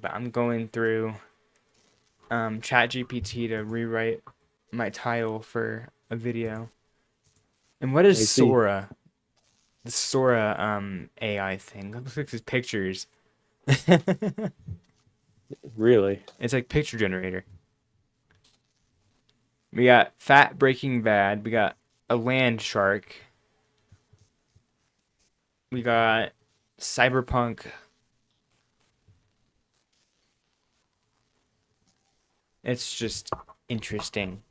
But I'm going through ChatGPT to rewrite my title for a video. And what is I see. Sora? The Sora AI thing. Looks like his pictures. Really? It's like picture generator. We got Fat Breaking Bad. We got a land shark. We got Cyberpunk. It's just interesting.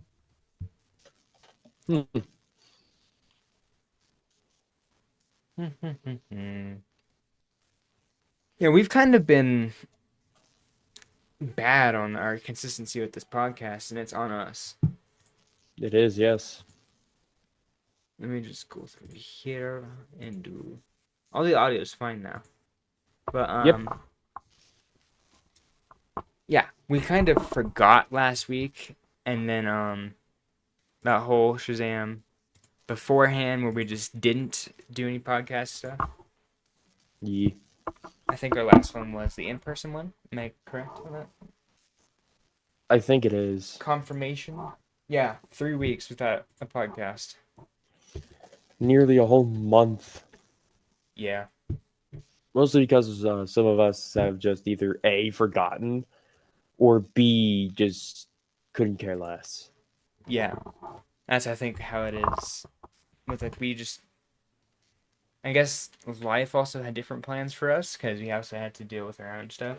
Hmm. Yeah, we've kind of been bad on our consistency with this podcast, and it's on us. It is, yes. Let me just go through here and do all the audio is fine now. But Yep. yeah, we kind of forgot last week, and then that whole Shazam beforehand where we just didn't do any podcast stuff. Ye. I think our last one was the in-person one. Am I correct on that? I think it is. Confirmation. Yeah, 3 weeks without a podcast. Nearly a whole month. Yeah, Mostly because some of us have just either A, forgotten, or B, just couldn't care less. yeah. That's I think how it is. With like we just, I guess life also had different plans for us because we also had to deal with our own stuff.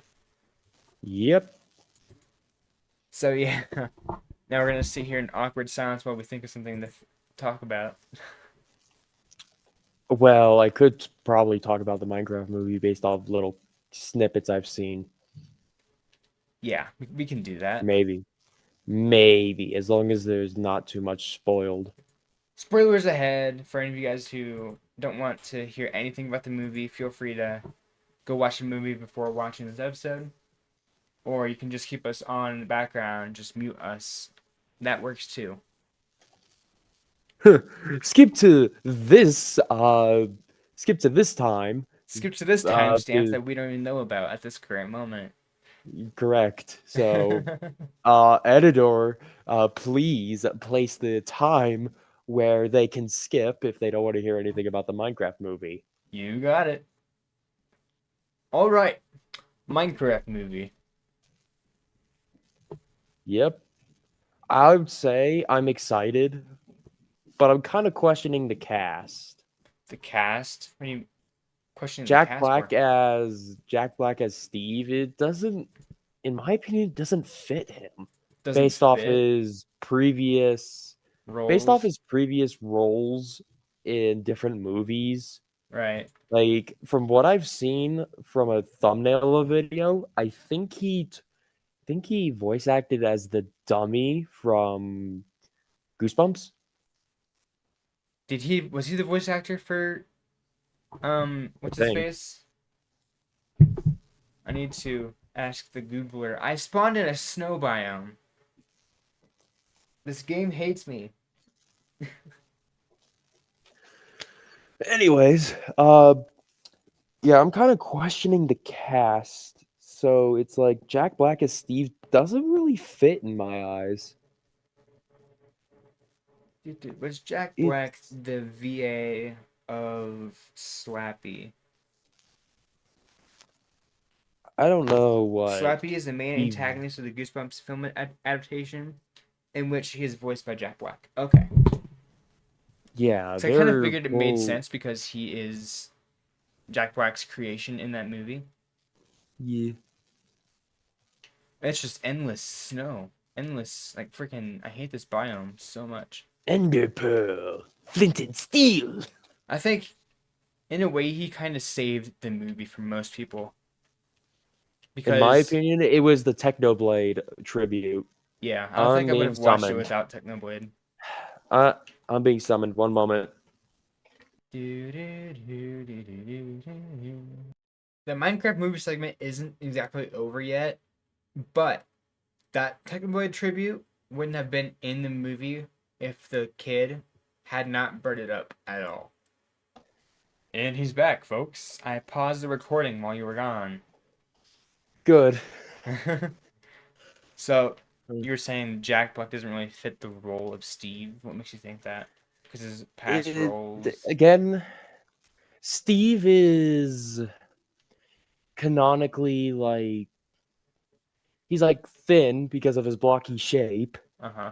Yep. So yeah, now we're gonna sit here in awkward silence while we think of something to talk about. Well, I could probably talk about the Minecraft movie based off little snippets I've seen. Yeah, we can do that. Maybe. Maybe. As long as there's not too much spoiled. Spoilers ahead for any of you guys who don't want to hear anything about the movie. Feel free to go watch the movie before watching this episode, or you can just keep us on in the background, just mute us. That works too. skip to this skip to this time. Skip to this Uh timestamp to, that we don't even know about at this current moment. correct. So editor, please place the time where they can skip if they don't want to hear anything about the Minecraft movie. You got it. All right, Minecraft movie. Yep. I would say I'm excited, but I'm kind of questioning the cast. The cast. What are you questioning the Jack cast Black for? as Jack Black as Steve, it doesn't, in my opinion, it doesn't fit him Doesn't based off fit his previous roles. roles in different movies. Right. Like from what I've seen from a thumbnail of a video, think he voice acted as the dummy from Goosebumps. Was he the voice actor for I what's his think. face? I need to ask the Googler. I spawned in a snow biome. This game hates me. Anyways, yeah, I'm kind of questioning the cast. So it's like Jack Black as Steve doesn't really fit in my eyes. Was Jack Black It's the VA of Slappy? I don't know what Slappy is the main he antagonist of the Goosebumps film adaptation, in which he is voiced by Jack Black. Okay, yeah, so I kind of they're figured it made both sense because he is Jack Black's creation in that movie. yeah. It's just endless snow, endless like freaking. I hate this biome so much. Ender Pearl, Flint and Steel. I think in a way he kind of saved the movie for most people In my because opinion, it was the Technoblade tribute. yeah, I don't think I'm I would being have watched it summoned. without Technoblade. Uh, I'm being summoned. One moment. The Minecraft movie segment isn't exactly over yet, but that Technoblade tribute wouldn't have been in the movie if the kid had not burned it up at all. And he's back, folks. I paused the recording while you were gone. good. So you were saying Jack Black doesn't really fit the role of Steve. What makes you think that? Because his past It, roles. again, Steve is canonically like he's like thin because of his blocky shape. Uh-huh.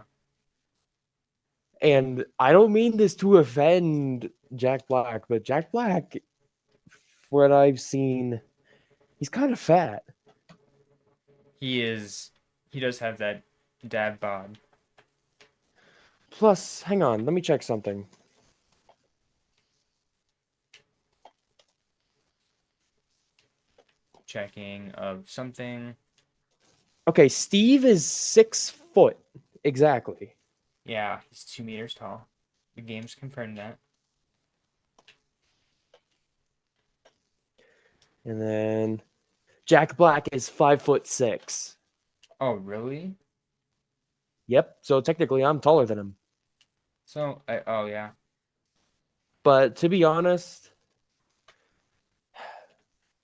And I don't mean this to offend Jack Black, but Jack Black, what I've seen, he's kind of fat. He is. He does have that dad bod. Plus, hang on, let me check something. Checking of something. Okay, Steve is 6 foot exactly. Yeah, he's 2 meters tall. The game's confirmed that. And then Jack Black is 5'6". Oh, really? Yep, so technically I'm taller than him. So, oh yeah. But to be honest,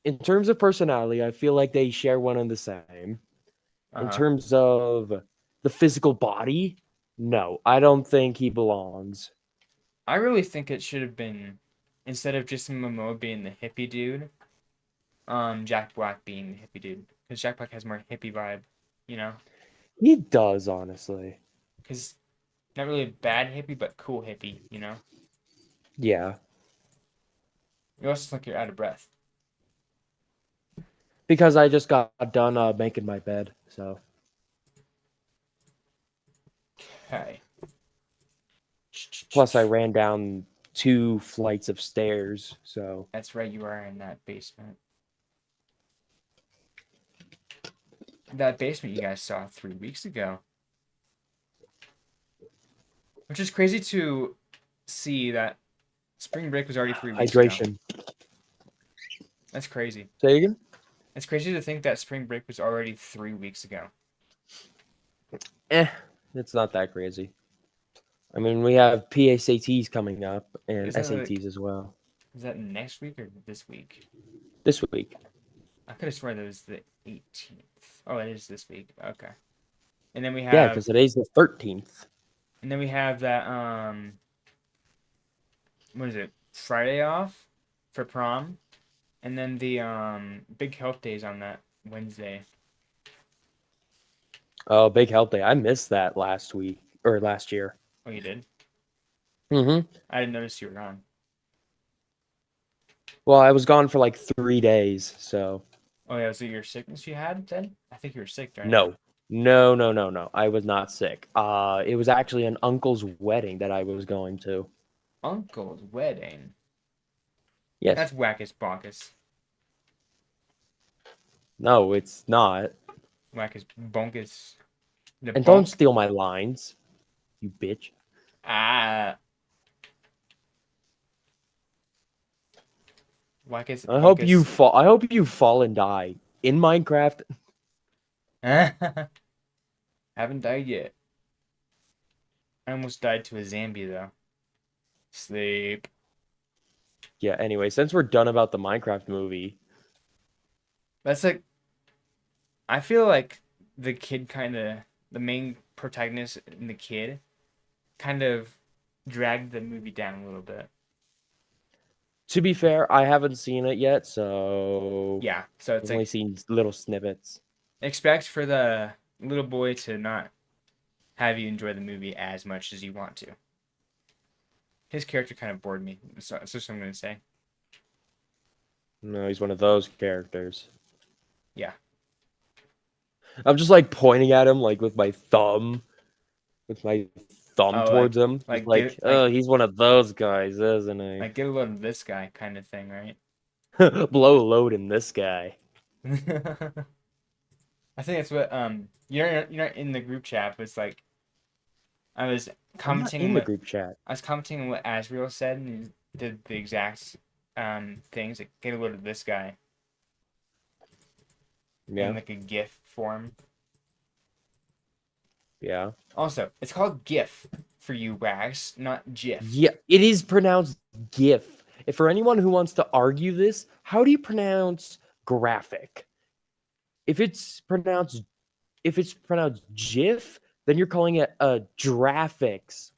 in terms of personality, I feel like they share one and the same. In Uh-huh. terms of the physical body, no, I don't think he belongs. I really think it should have been, instead of Jason Momoa being the hippie dude, Jack Black being the hippie dude. Because Jack Black has more hippie vibe, you know? He does, honestly. Because not really bad hippie, but cool hippie, you know? Yeah, You also look like you're out of breath. because I just got done making my bed. So Okay. plus I ran down 2 flights of stairs. So That's right, you are in that basement. That basement you guys saw 3 weeks ago. Which is crazy to see that spring break was already 3 weeks ago. hydration. That's crazy. Say again. It's crazy to think that spring break was already 3 weeks ago. Eh, it's not that crazy. I mean, we have PSATs coming up and Is that like, SATs as well is that next week or this week? this week. I could have sworn that was the 18th. Oh, it is this week. Okay. And then we Yeah, have because today's the 13th. and then we have that what is it? Friday off for prom. And then the big health days on that Wednesday. Oh, big health day. I missed that last week or last year. Oh, you did? Mm-hmm. I didn't notice you were gone. Well, I was gone for like 3 days, so Oh yeah, was it your sickness you had then? I think you were sick during that. no. No, no, no, no. I was not sick. It was actually an uncle's wedding that I was going to. Uncle's wedding. Yes. That's wackus bonkus. No, it's not. Wackus bonkus. The And don't bonk. steal my lines, you bitch. Ah. Wackus I hope you bonkus. fall. I hope you fall and die in Minecraft. Haven't died yet. I almost died to a zombie though. Sleep. Yeah. Anyway, since we're done about the Minecraft movie, That's like I feel like the kid kind of the main protagonist and the kid kind of dragged the movie down a little bit. to be fair, I haven't seen it yet, so Yeah, so I've it's only like seen little snippets. expect for the little boy to not have you enjoy the movie as much as you want to. His character kind of bored me. So that's just what I'm gonna say. No, he's one of those characters. Yeah. I'm just like pointing at him like with my thumb Oh, towards him. Just like like, get oh, he's one of those guys, isn't he? get a load of this guy kind of thing, right? Blow load in this guy. I think that's what you're not in the group chat, but it's like I was I'm not commenting on in the what group chat. I was commenting on what Asriel said, and he did the exact things. Like get a load of this guy in Yeah, like a GIF form. yeah. Also, it's called GIF for you, Wags, not GIF. Yeah, it is pronounced GIF. If for anyone who wants to argue this, how do you pronounce graphic? If it's pronounced GIF, then you're calling it a graphics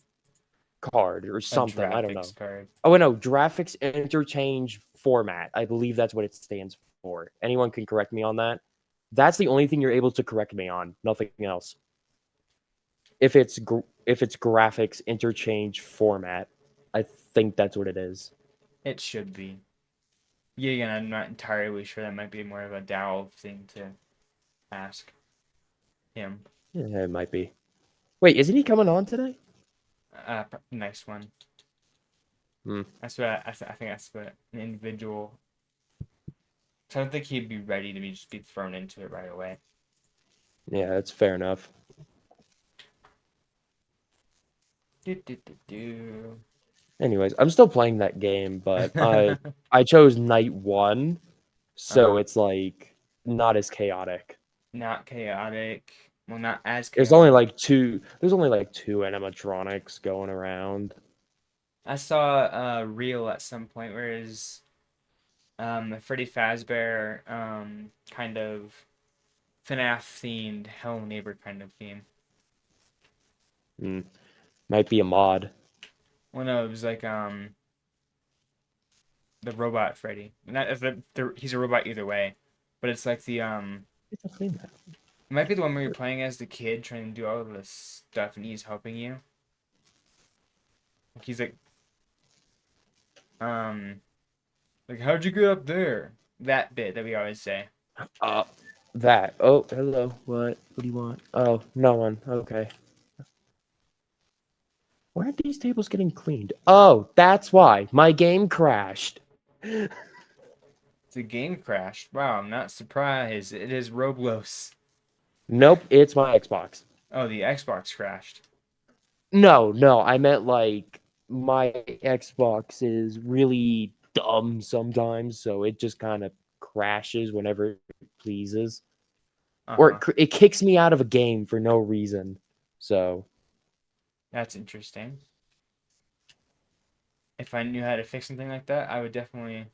card or A something. I don't graphics know. card. Oh, wait, no, graphics interchange format. I believe that's what it stands for. Anyone can correct me on that. That's the only thing you're able to correct me on. Nothing else. If it's graphics interchange format, I think that's what it is. It should be. Yeah, again, I'm not entirely sure. That might be more of a Dow thing to ask him. Yeah, it might be. Wait, isn't he coming on today? Nice one. Hmm. That's what I think that's what an individual. So I don't think he'd be ready to just be thrown into it right away. Yeah, that's fair enough. Do, do, do, do. Anyways, I'm still playing that game, but I chose night one, so Uh-huh. it's like not as chaotic. Not chaotic. Well, not as There's only chaotic. like two. There's only like two animatronics going around. I saw a reel at some point where is a Freddy Fazbear kind of FNAF themed Hello Neighbor kind of theme. Hmm. Might be a mod. Well, no, it was like the robot Freddy. Not he's a robot either way, but it's like the It's a theme map. it might be the one where you're playing as the kid trying to do all of this stuff and he's helping you. Like he's um like how'd you get up there? That bit that we always say. Uh, that. Oh, hello. What? What do you want? Oh, no one. Okay. Why aren't these tables getting cleaned? Oh, that's why my game crashed. The game crashed. Wow, I'm not surprised. It is Roblox. Nope, it's my Xbox. Oh, the Xbox crashed. No, no, I meant like my Xbox is really dumb sometimes, so it just kind of crashes whenever it pleases, or Uh-huh. it kicks me out of a game for no reason. So That's interesting. If I knew how to fix something like that, I would definitely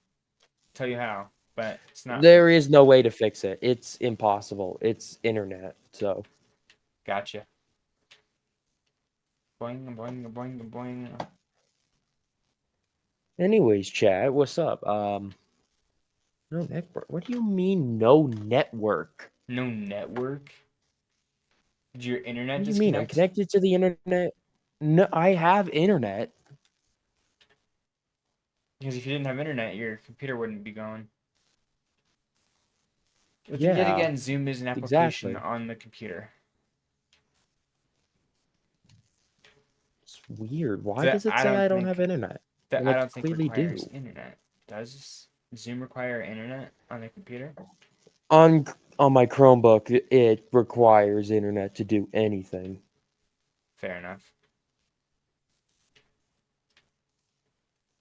tell you how, but it's not there working. is no way to fix it. It's impossible. It's internet. So, Gotcha. Boing, boing, boing, boing. anyways, chat, what's up? No network. What do you mean no network? No network? Did your internet What do you mean? I'm disconnect? connected to the internet. No, I have internet. Because if you didn't have internet, your computer wouldn't be going. But then yet Yeah, again, Zoom is an application exactly. on the computer. It's weird. Why That does it I say don't I don't have think internet that when I I don't think clearly requires do? internet. Does Zoom require internet on the computer? On on my Chromebook, it requires internet to do anything. Fair enough.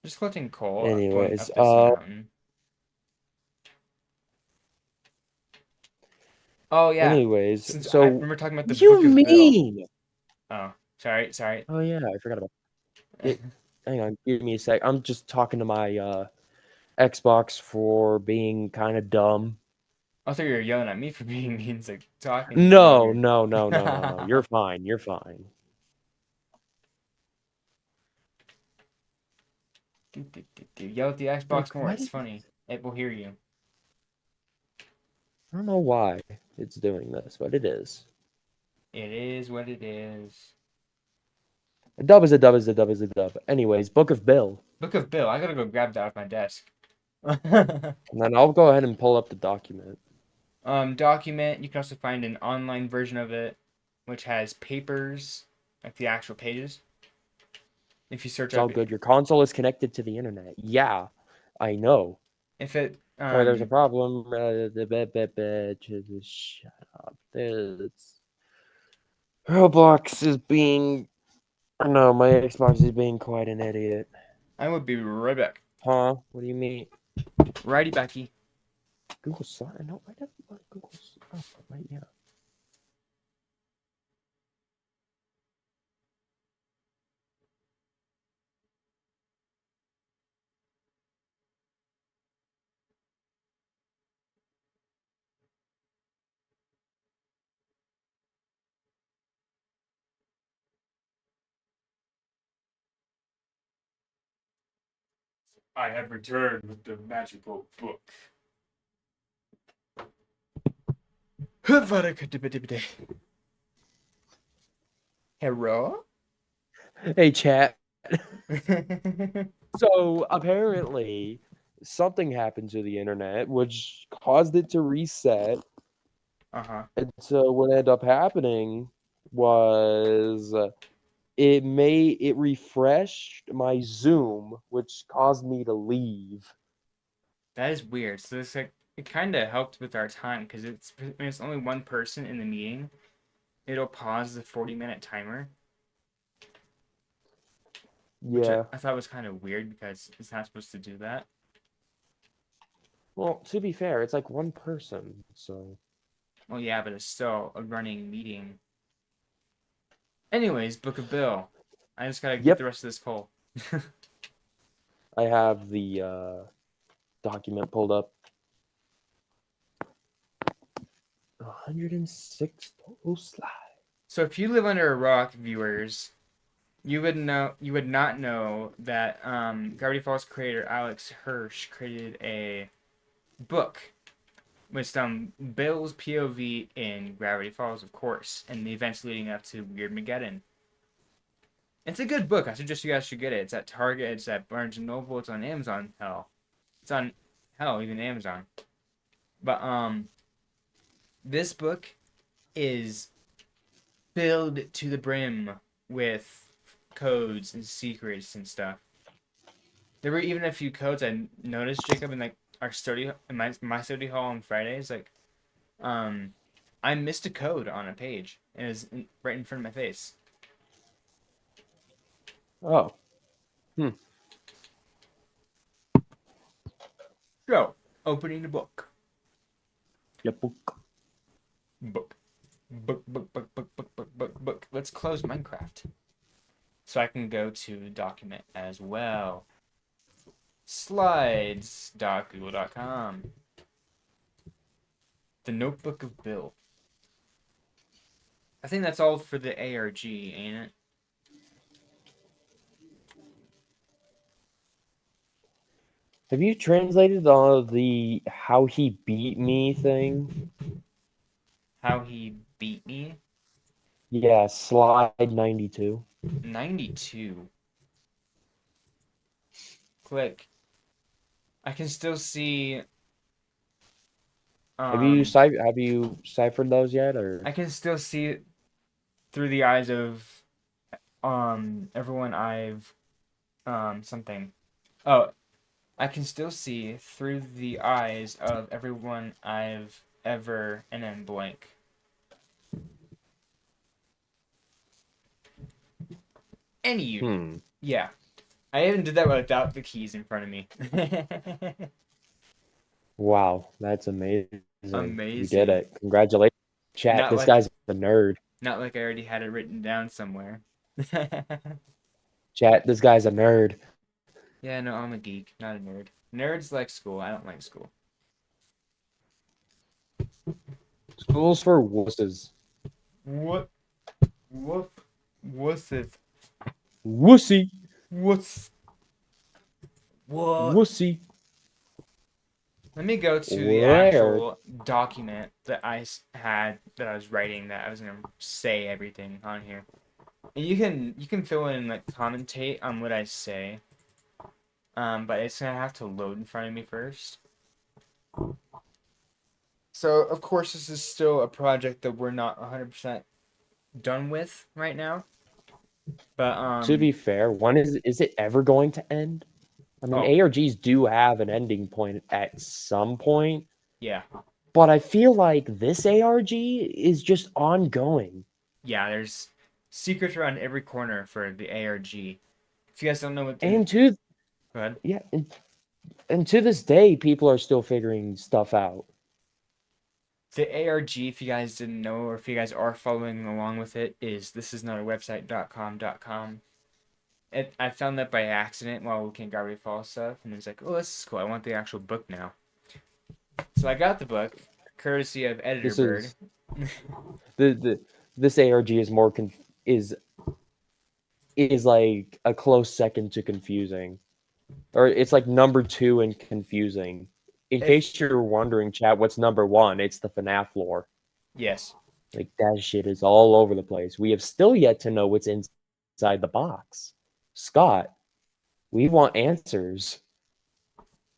Just collecting coal, going Anyways, up this mountain. Oh yeah, since I so remember talking about the what do you Book of Bill. mean? Oh, sorry. Oh yeah, I forgot about it. Hang on, give me a sec. I'm just talking to my Xbox for being kind of dumb. I thought you were yelling at me for being mean, like talking to you while No, you're. no, no, no, no, no. You're fine. You're fine. Yell at the Like, Xbox more. why It's did funny. It will hear you. I don't know why it's doing this, but it is. It is what it is. A dub is a dub is a dub is a dub. Anyways, Book of Bill. Book of Bill. I gotta go grab that off my desk. And then I'll go ahead and pull up the document. Document. You can also find an online version of it, which has papers, like the actual pages. If you search It's up, all good. Your console is connected to the internet. Yeah, I know. if it Sorry, there's a problem. Shut up. It's Roblox is being. No, my Xbox is being quite an idiot. I would be right back. Huh? What do you mean? Righty, Becky. Google Slide? No, I never want Google. Oh, right, yeah. I have returned with the magical book. Hello? Hey, chat. So apparently, something happened to the internet which caused it to reset. Uh-huh. And so what ended up happening was it refreshed my Zoom, which caused me to leave. That is weird. So it's like it kind of helped with our time because when it's only one person in the meeting, it'll pause the 40-minute timer, which Yeah. I thought was kind of weird because it's not supposed to do that. Well, to be fair, it's like one person, so Well, yeah, but it's still a running meeting. Anyways, Book of Bill. I just gotta get the yep, rest of this coal. I have the document pulled up. 106 total slides. So if you live under a rock, viewers, you would not know that Gravity Falls creator Alex Hirsch created a book with Bill's POV in Gravity Falls, of course, and the events leading up to Weird Mageddon. It's a good book. I suggest you guys should get it. It's at Target. It's at Barnes and Noble. It's on Amazon. Hell, it's on even Amazon. But this book is filled to the brim with codes and secrets and stuff. There were even a few codes I noticed, Jacob, in like our study in my study hall on Fridays. Like, um, I missed a code on a page and it was right in front of my face. Oh, hmm. So, opening the book. Yep. Book. Book. Let's close Minecraft. So I can go to document as well. Slides.google.com. The Notebook of Bill. I think that's all for the ARG, ain't it? Have you translated all of the how he beat me thing? How he beat me? Yeah, slide 92. 92. Click. I can still see Have you um ciphered those yet, or? I can still see it through the eyes of everyone I've something. Oh, I can still see through the eyes of everyone I've ever and then blank. Any you. Hmm. Yeah. I even did that without the keys in front of me. Wow, that's amazing. You did Amazing. it. Congratulations, chat. Not This like guy's a nerd. not like I already had it written down somewhere. Chat, this guy's a nerd. Yeah, no, I'm a geek, not a nerd. Nerds like school. I don't like school. School's for wusses. What? What? What's it? Wussy. What's what? Wussy. Let me go to the Rare. actual document that had that I was writing that I was gonna say everything on here. And you can fill in like commentate on what I say. But it's gonna have to load in front of me first. So of course this is still a project that we're not 100% done with right now. But To be fair, when is it ever going to end? I mean, oh ARGs do have an ending point at some point, yeah. but I feel like this ARG is just ongoing. Yeah, there's secrets around every corner for the ARG. If you guys don't know what the And to go ahead. yeah, and to this day, people are still figuring stuff out. The ARG, if you guys didn't know or if you guys are following along with it, is this is not a website.com.com. I found that by accident while looking at Gravity Falls stuff, and it was like, oh, this is cool. I want the actual book now. So I got the book, courtesy of Editor This Bird. is the this ARG is more is like a close second to confusing. Or it's like number 2 and confusing. In If case you're wondering, chat, what's number 1? It's the FNAF lore. yes, Like that shit is all over the place. We have still yet to know what's inside the box. Scott, we want answers.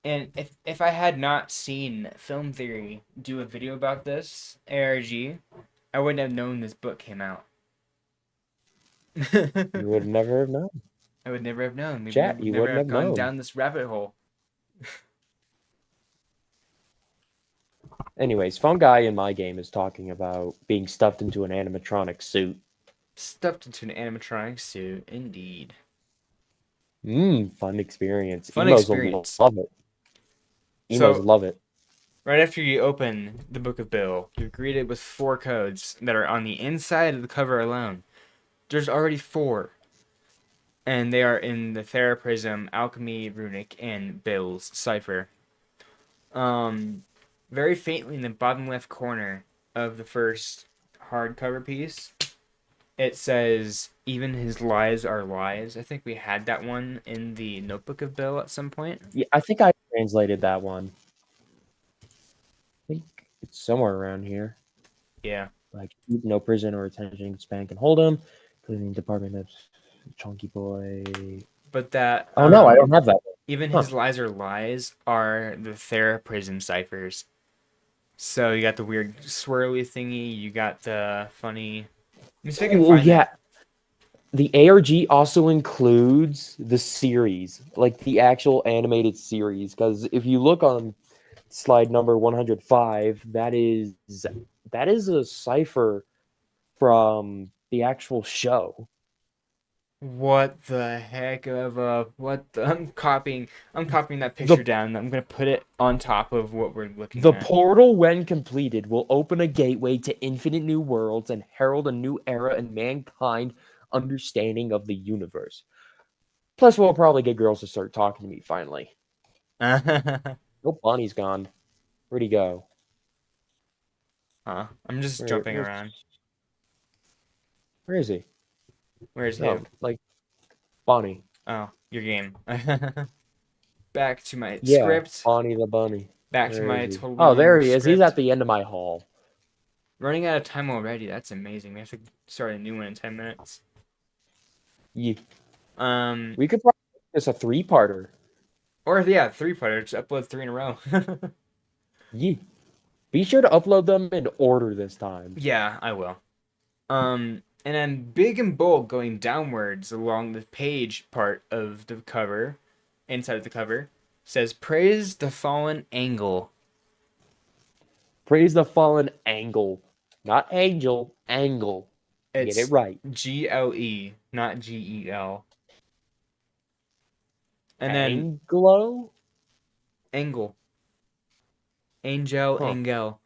and if I had not seen Film Theory do a video about this ARG, I wouldn't have known this book came out. You would never have known. I would never have known. We Chat, would you never wouldn't have have gone known. down this rabbit hole. Anyways, Fungi in my game is talking about being stuffed into an animatronic suit. Stuffed into an animatronic suit, indeed. Fun experience. Fun Emos will experience. love it. Emos So, love it. right after you open the Book of Bill, you're greeted with 4 codes that are on the inside of the cover alone. There's already 4, and they are in the Theraprism, Alchemy, Runic, and Bill's cipher. Um, Very faintly in the bottom left corner of the first hardcover piece, it says, "Even his lies are lies." I think we had that one in the Notebook of Bill at some point. Yeah, I think I translated that one. I think it's somewhere around here. Yeah. Like no prison or attention span can hold him. Cleaning department of Chunky Boy. But that Oh no, I don't have that one. even Huh. his lies are lies are the Theraprism ciphers. So you got the weird swirly thingy, you got the funny. Let me see if I can Oh find yeah, that. the ARG also includes the series, like the actual animated series. Because if you look on slide number 105, that is a cipher from the actual show. What the heck of a what the, I'm copying that The picture down. I'm gonna put it on top of what we're looking the at. portal, when completed, will open a gateway to infinite new worlds and herald a new era in mankind understanding of the universe. Plus, we'll probably get girls to start talking to me finally. Huh? Nope, Bonnie's gone. Where'd he go? I'm just Where, jumping where's around. where is he? Where's who? No, like Bonnie. Oh, your game. Back to my Yeah, script. Bonnie the bunny. Back to Where is my he? totally Oh, there normal he is. He's at script. the end of my hall. Running out of time already. That's amazing. We have to start a new one in 10 minutes. Yeah. Um, We could probably make this a three-parter. or yeah, 3-parter. Just upload 3 in a row. Yeah. Be sure to upload them in order this time. Yeah, I will. And then big and bold going downwards along the page part of the cover, inside of the cover, says praise the fallen angle. Praise the fallen angle. Not angel, angle. Get it It's right. GLE, not GEL. And then Anglo? angle, angel, Huh. angel.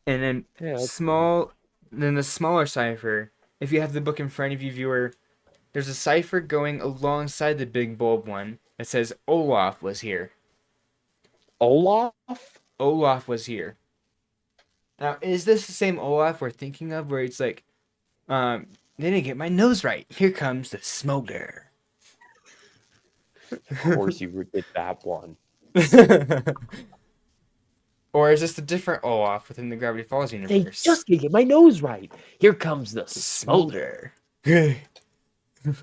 And then Yeah, that's fine. small, then the smaller cipher. If you have the book in front of you, viewer, there's a cipher going alongside the big bold one that says Olaf was here. Olaf? Olaf was here. Now, is this the same Olaf we're thinking of, where it's like, they didn't get my nose right. Here comes the smolder. Of course you did that one. Or is this a different Olaf within the Gravity Falls They universe? just can't get my nose right. Here comes the The smolder. smolder. and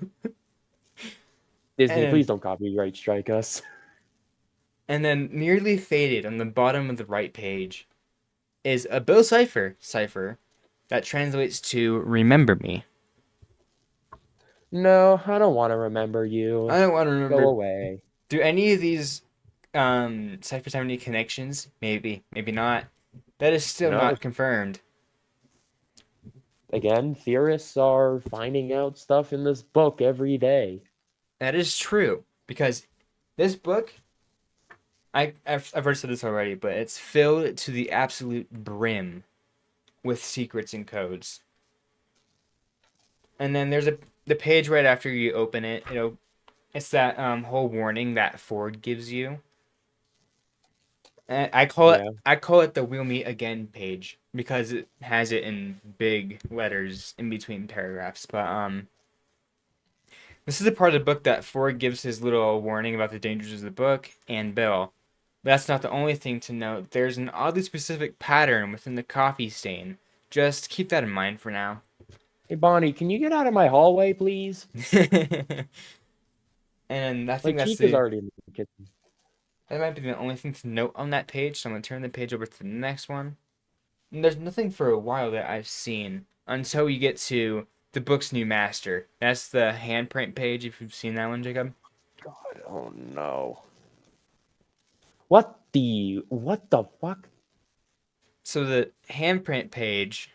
Disney, please then, don't copyright strike us. and then nearly faded on the bottom of the right page is a Bill cipher that translates to "Remember me." No, I don't want to remember you. I don't want to Go remember. away. Do any of these ciphers have any connections? Maybe, maybe not. That is still No, not confirmed. again, theorists are finding out stuff in this book every day. That is true because this book, I've heard said this already, but it's filled to the absolute brim with secrets and codes. And then there's the page right after you open it. It's that whole warning that Ford gives you. And Yeah. I call it the "We'll Meet Again" page because it has it in big letters in between paragraphs. But This is the part of the book that Ford gives his little warning about the dangers of the book and Bill. But that's not the only thing to note. There's an oddly specific pattern within the coffee stain. Just keep that in mind for now. Hey, Bonnie, can you get out of my hallway, please? And I think Like, Chica's already in the kitchen. that might be the only thing to note on that page. So I'm gonna turn the page over to the next one. And there's nothing for a while that I've seen until you get to the book's new master. That's the handprint page. If you've seen that one, Jacob. God, oh no. What the fuck? So the handprint page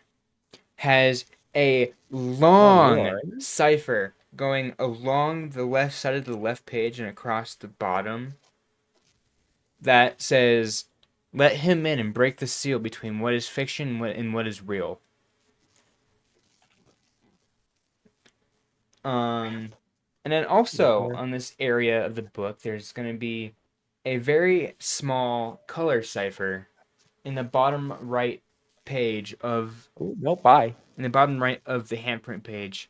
has a Oh, you're long alright. cipher going along the left side of the left page and across the bottom that says, "Let him in and break the seal between what is fiction and what is real." Um, and then also Yeah. on this area of the book, there's going to be a very small color cipher in the bottom right page of Oh, no, bye. in the bottom right of the handprint page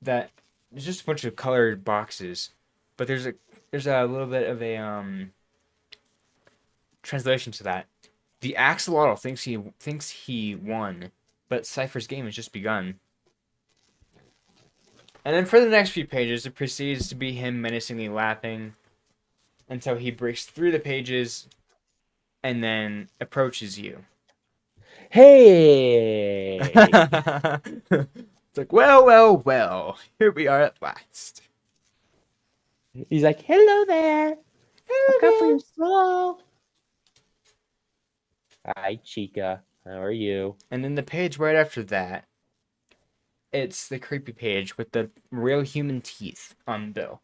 that there's just a bunch of colored boxes, but there's a little bit of a translation to that. The axolotl thinks he won, but Cypher's game has just begun. And then for the next few pages, it proceeds to be him menacingly laughing until he breaks through the pages and then approaches you. Hey! It's like, well, well, well, here we are at last. He's like, hello there. Look out for your soul. Hi, Chica. How are you? And then the page right after that, it's the creepy page with the real human teeth on Bill.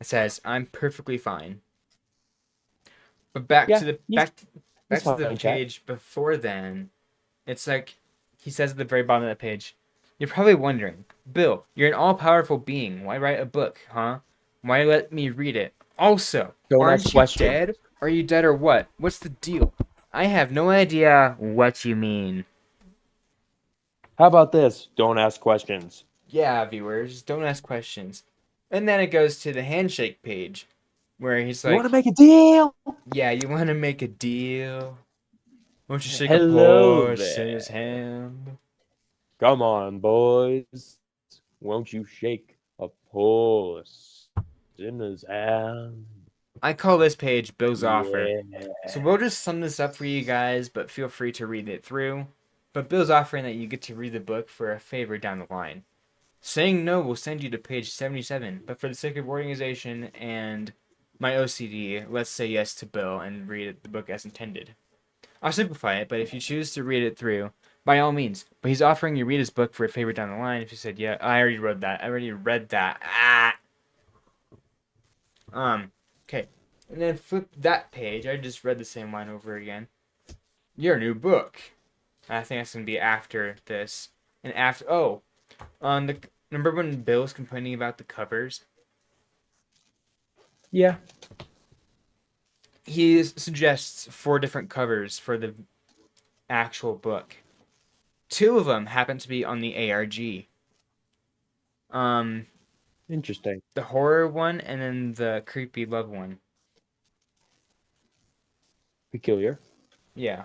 It says, "I'm perfectly fine." But back to Yeah, the he's back he's back to the fine, chat. page before then. It's like he says at the very bottom of the page, "You're probably wondering, Bill, you're an all-powerful being. Why write a book, huh? Why let me read it? Also, Don't ask aren't you questions. dead? Are you dead or what? What's the deal? I have no idea what you mean." How about this? Don't ask questions. Yeah, viewers, don't ask questions. And then it goes to the handshake page where he's You want to like, make a deal? "Yeah, you want to make a deal? Won't you shake a Hello puss in his there. hand?" Come on, boys. Won't you shake a puss in his hand? I call this page Bill's offer. Yeah. So we'll just sum this up for you guys, but feel free to read it through. But Bill's offering that you get to read the book for a favor down the line. Saying no will send you to page 77, but for the sake of organization and my OCD, let's say yes to Bill and read the book as intended. I'll simplify it, but if you choose to read it through, by all means. But he's offering you read his book for a favor down the line. If you said, "Yeah, I already read that. I already read that." Okay. And then flip that page. I just read the same line over again. Your new book. I think that's gonna be after this. And after on the remember when Bill was complaining about the covers? Yeah. He suggests 4 different covers for the actual book. 2 of them happen to be on the ARG. Um, Interesting. the horror one and then the creepy love one. Peculiar. Yeah.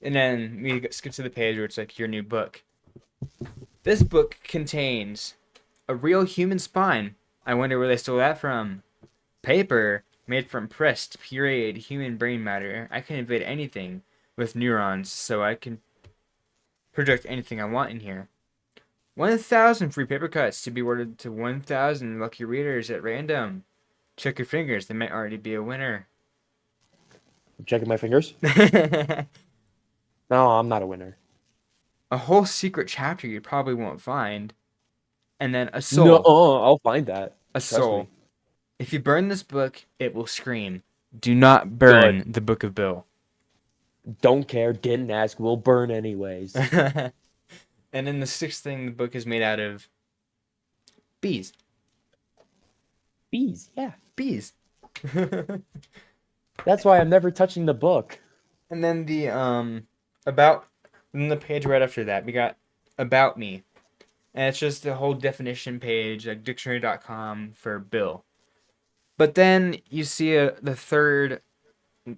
And then we skip to the page where it's like your new book. This book contains a real human spine. I wonder where they stole that from. Paper made from pressed, pureed human brain matter. I can invade anything with neurons, so I can project anything I want in here. 1,000 free paper cuts to be awarded to 1,000 lucky readers at random. Check your fingers, they might already be a winner. I'm checking my fingers. A No, I'm not a winner. whole secret chapter you probably won't find. And then a No, soul. I'll find that. A Trust me. soul. If you burn this book, it will scream. Do not Good. burn the Book of Bill. Don't care. Didn't ask. We'll burn anyways. And then the sixth thing the book is made out of bees. Bees. Yeah. Bees. That's why I'm never touching the book. And then about then the page right after that, we got about me. And it's just the whole definition page, like dictionary.com for Bill. But then you see the third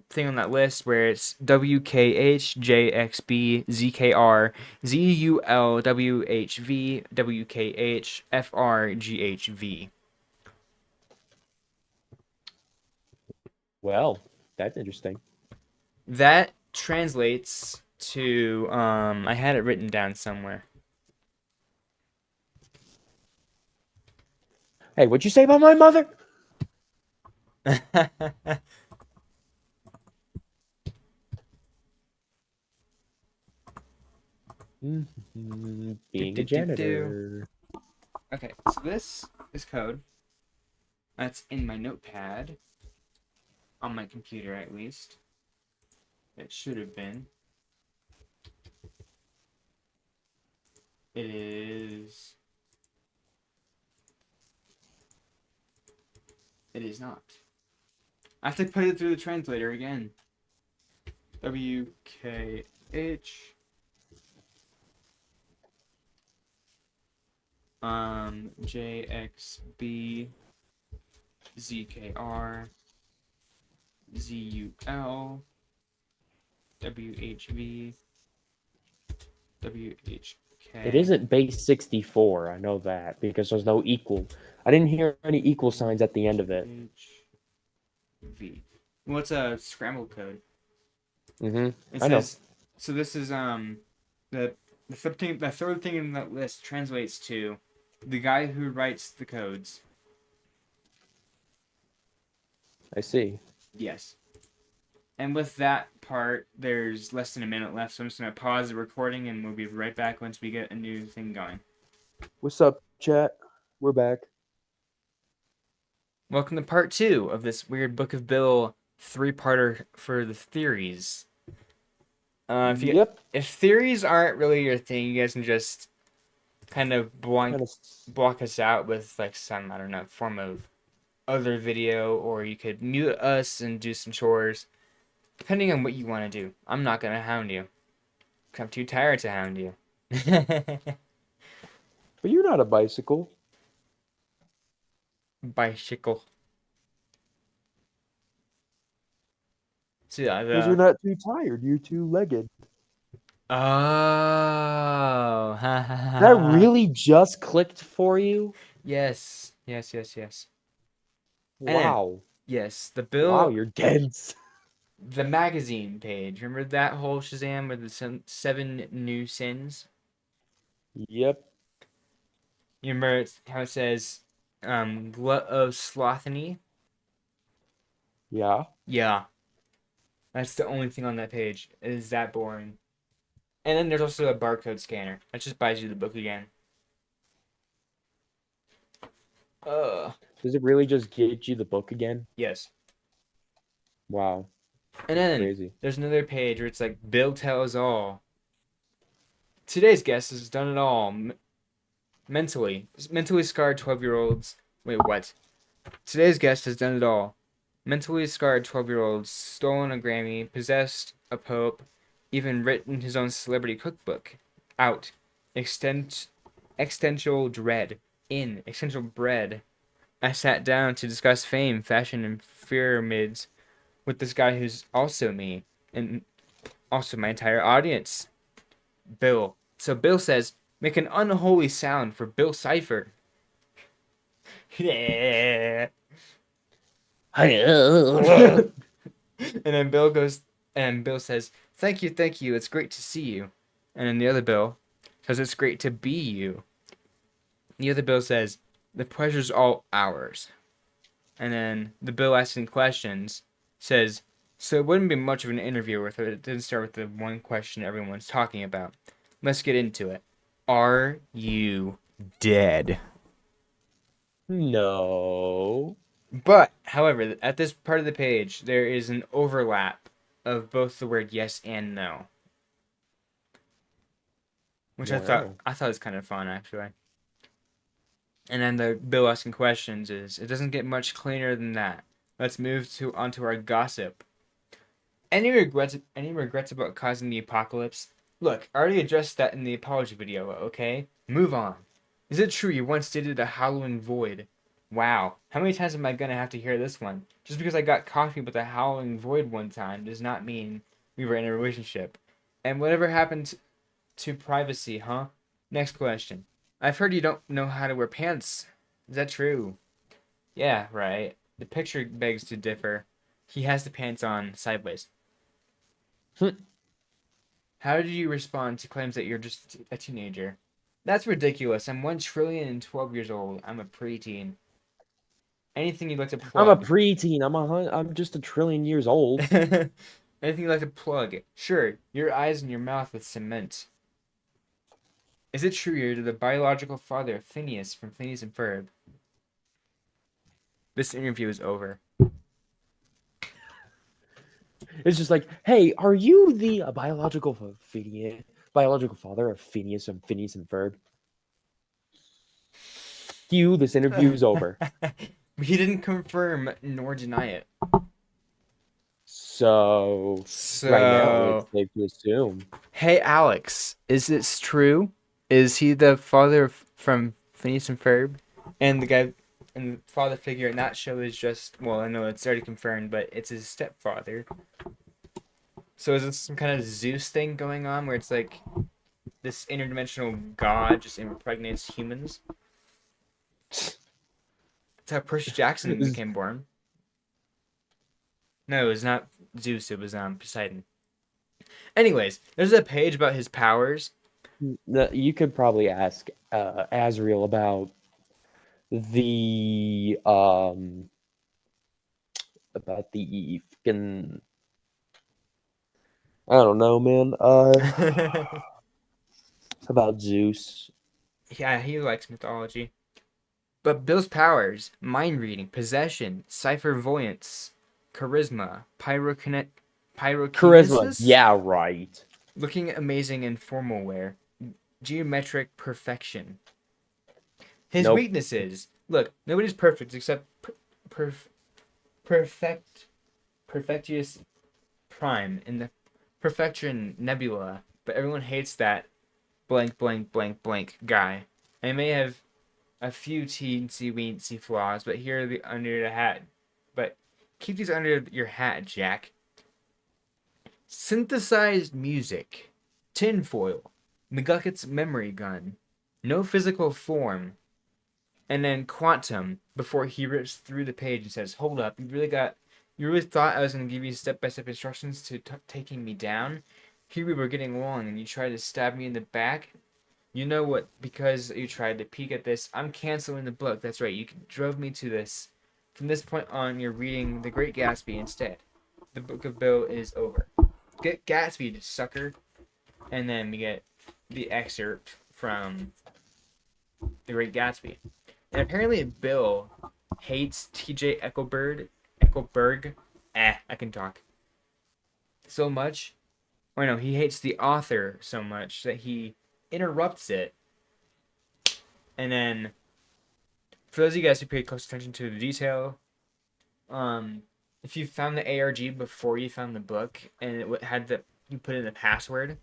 thing on that list where it's WKH, ZKR, ZUL, WKH, FRGHV. Well, that's interesting. That translates to, I had it written down somewhere. Hey, what'd you say about my mother? Do, Being do, a do, do. janitor. Okay, so this is code. That's in my notepad. On my computer, at least. It should have been. It is. It is not. I have to put it through the translator again. WKH. JXB. ZKR. ZUL. WHV. It WHK. isn't base 64. I know that because there's no equal. I didn't hear any equal signs at the end of it. HV. Well, it's a scramble code. It I know. says so. This is the the third thing in that list translates to the guy who writes the codes. I see. Yes. And with that part, there's less than a minute left, so I'm just gonna pause the recording, and we'll be right back once we get a new thing going. What's up, chat? We're back. Welcome to part 2 of this weird Book of Bill three-parter for the theories. Yep. If theories aren't really your thing, you guys can just kind of Kind of. block us out with like some, I don't know, form of other video, or you could mute us and do some chores, depending on what you want to do. I'm not gonna hound you. I'm too tired to hound you. But you're not a bicycle. Bicycle. See Because you're not too tired. You're two-legged. oh, ha ha ha That ha. really just clicked for you? Yes, yes, yes, yes. And then Wow. yes, Wow, you're dense. the magazine page. Remember that whole Shazam with the seven new sins? Yep. You remember how it says, glut of slothony? Yeah. Yeah, that's the only thing on that page. It is that boring. And then there's also a barcode scanner. That just buys you the book again. Does it really just get you the book again? Yes. Wow. And That's then crazy. there's another page where it's like Bill tells all. Today's guest has done it all. Mentally scarred 12-year-olds. Wait, what? Today's guest has done it all. Mentally scarred 12-year-olds, stolen a Grammy, possessed a Pope, even written his own celebrity cookbook. Out. Extent, Existential dread. In. Existential bread. I sat down to discuss fame, fashion, and pyramids with this guy who's also me, and also my entire audience. Bill. So Bill says, make an unholy sound for Bill Cipher. Yeah. Well, And then Bill goes, and Bill says, thank you, it's great to see you. And then the other Bill says, it's great to be you. The other Bill says, the pleasure's all ours. And then the Bill asking questions says, so it wouldn't be much of an interview if it didn't start with the one question everyone's talking about. Let's get into it. Are you dead? no. But, however, at this part of the page, there is an overlap of both the word yes and no, which Wow. I thought was kind of fun actually. And then the Bill asking questions is it doesn't get much cleaner than that. Let's move to onto our gossip. Any regrets? Any regrets about causing the apocalypse? Look, I already addressed that in the apology video. Okay, move on. Is it true you once dated a howling void? Wow. How many times am I gonna have to hear this one? Just because I got coffee with a howling void one time does not mean we were in a relationship. And whatever happened to privacy, huh? Next question. I've heard you don't know how to wear pants. Is that true? Yeah, right. The picture begs to differ. He has the pants on sideways. How did you respond to claims that you're just a teenager? That's ridiculous. I'm 1,012,000,000 years old. I'm a preteen. Anything you'd like to I'm a plug? preteen. I'm just a trillion years old. Anything you'd like to plug? Sure, your eyes and your mouth with cement. Is it true you're the biological father of Phineas from Phineas and Ferb? This interview is over. It's just like, hey, are you the biological father of Phineas and Ferb? You, this interview is over. He didn't confirm nor deny it. So right now it's So, safe to assume. hey Alex, is this true? Is he the father from Phineas and Ferb? And the guy and the father figure in that show is just, well, I know it's already confirmed, but it's his stepfather. So is this some kind of Zeus thing going on where it's like this interdimensional god just impregnates humans? That's how Percy Jackson became born. No, it was not Zeus, it was Poseidon. Anyways, there's a page about his powers. You could probably ask Azriel the um the fucking I don't know, man. About Zeus. Yeah, he likes mythology. But Bill's powers, mind reading, possession, cipher voyance, charisma, Charisma. pyrokinesis, Yeah, right. looking amazing in formal wear, geometric perfection. His Nope. weaknesses. Look, nobody's perfect except perf- perfect Perfectius Prime in the Perfection Nebula, but everyone hates that blank blank blank blank guy. I may have a few teensy weensy flaws, but here are the under the hat. But keep these under your hat, Jack. Synthesized music, tinfoil, McGucket's memory gun, no physical form, and then quantum before he rips through the page and says, "Hold up, you really thought I was going to give you step-by-step instructions to taking me down? Here we were getting along, and you tried to stab me in the back. You know what? Because you tried to peek at this, I'm canceling the book. That's right. You drove me to this. From this point on, you're reading The Great Gatsby instead. The Book of Bill is over. Get Gatsby, sucker." And then we get the excerpt from The Great Gatsby. And apparently Bill hates T.J. Eckelberg, I can talk, so much. Or no, he hates the author so much that he interrupts it. And then, for those of you guys who pay close attention to the detail, um, if you found the ARG before you found the book and it had you put in the password,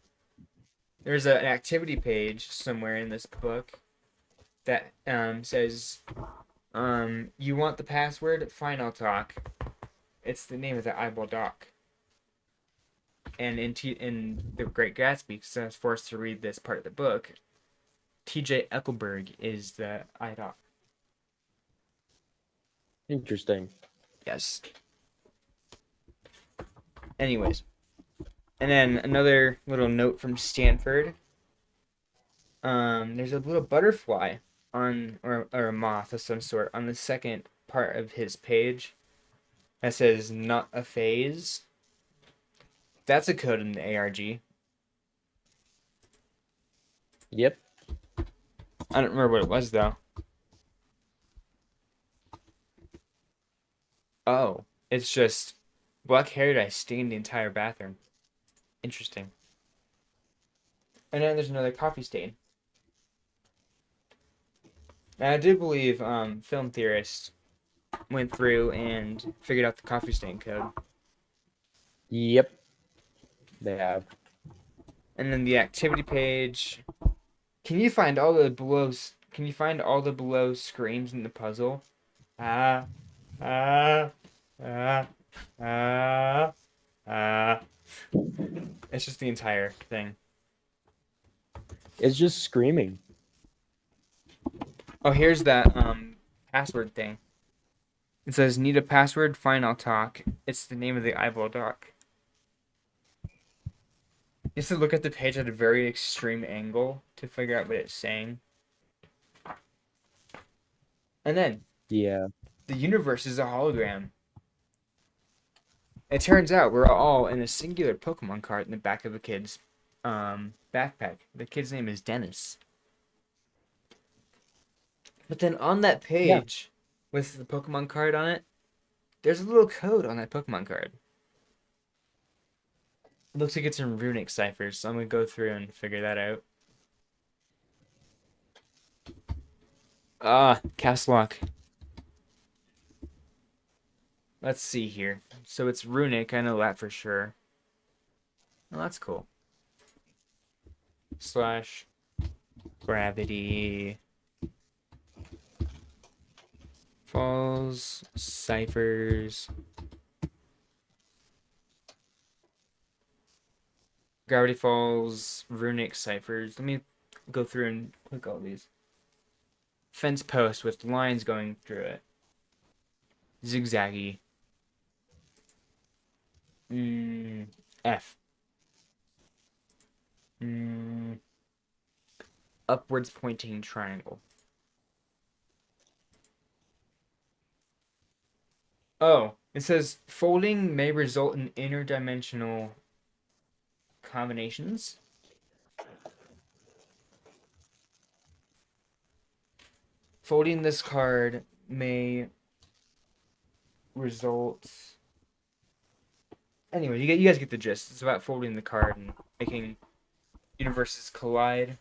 there's an activity page somewhere in this book that says, you want the password? Fine, I'll talk. It's the name of the eyeball doc. And in The Great Gatsby, since I was forced to read this part of the book, T.J. Eckelberg is the eye doc. Interesting. Yes. Anyways, and then another little note from Stanford. There's a little butterfly on, or a moth of some sort, on the second part of his page that says "not a phase." That's a code in the ARG. Yep. I don't remember what it was though. Oh, it's just black hair dye stained the entire bathroom. Interesting. And then there's another coffee stain. And I do believe film theorists went through and figured out the coffee stain code. Yep. They have. And then the activity page. Can you find all the below? Can you find all the below screams in the puzzle? Ah, ah, ah, ah, ah. It's just the entire thing. It's just screaming. Oh, here's that password thing. It says need a password, fine, I'll talk. It's the name of the eyeball doc. You have to look at the page at a very extreme angle to figure out what it's saying. And then Yeah. the universe is a hologram. It turns out we're all in a singular Pokemon card in the back of a kid's backpack. The kid's name is Dennis. But then on that Yeah. page with the Pokemon card on it, there's a little code on that Pokemon card. It looks like it's in runic ciphers, so I'm gonna go through and figure that out. Ah, cast lock. Let's see here. So it's runic, I know that for sure. Oh, that's cool. Slash gravity falls ciphers. Gravity Falls, runic ciphers. Let me go through and click all these. Fence post with lines going through it. Zigzaggy. F. Mm, upwards pointing triangle. Oh, it says folding may result in interdimensional combinations. Folding this card may result. Anyway, you guys get the gist. It's about folding the card and making universes collide.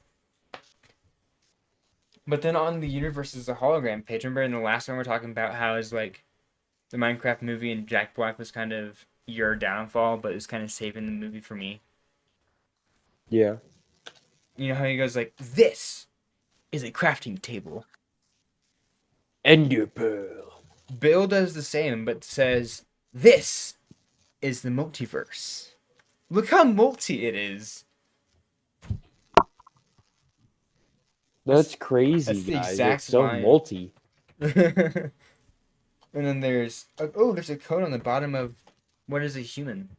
But then on the universes a hologram page, remember in the last one we're talking about how is like the Minecraft movie and Jack Black was kind of your downfall, but it was kind of saving the movie for me. Yeah. You know how he goes like, "This is a crafting table." Ender pearl. Bill does the same, but says, "This is the multiverse." Look how multi it is. That's crazy, That's the guys. It's exact so line. multi. And then there's there's a code on the bottom of what is a human.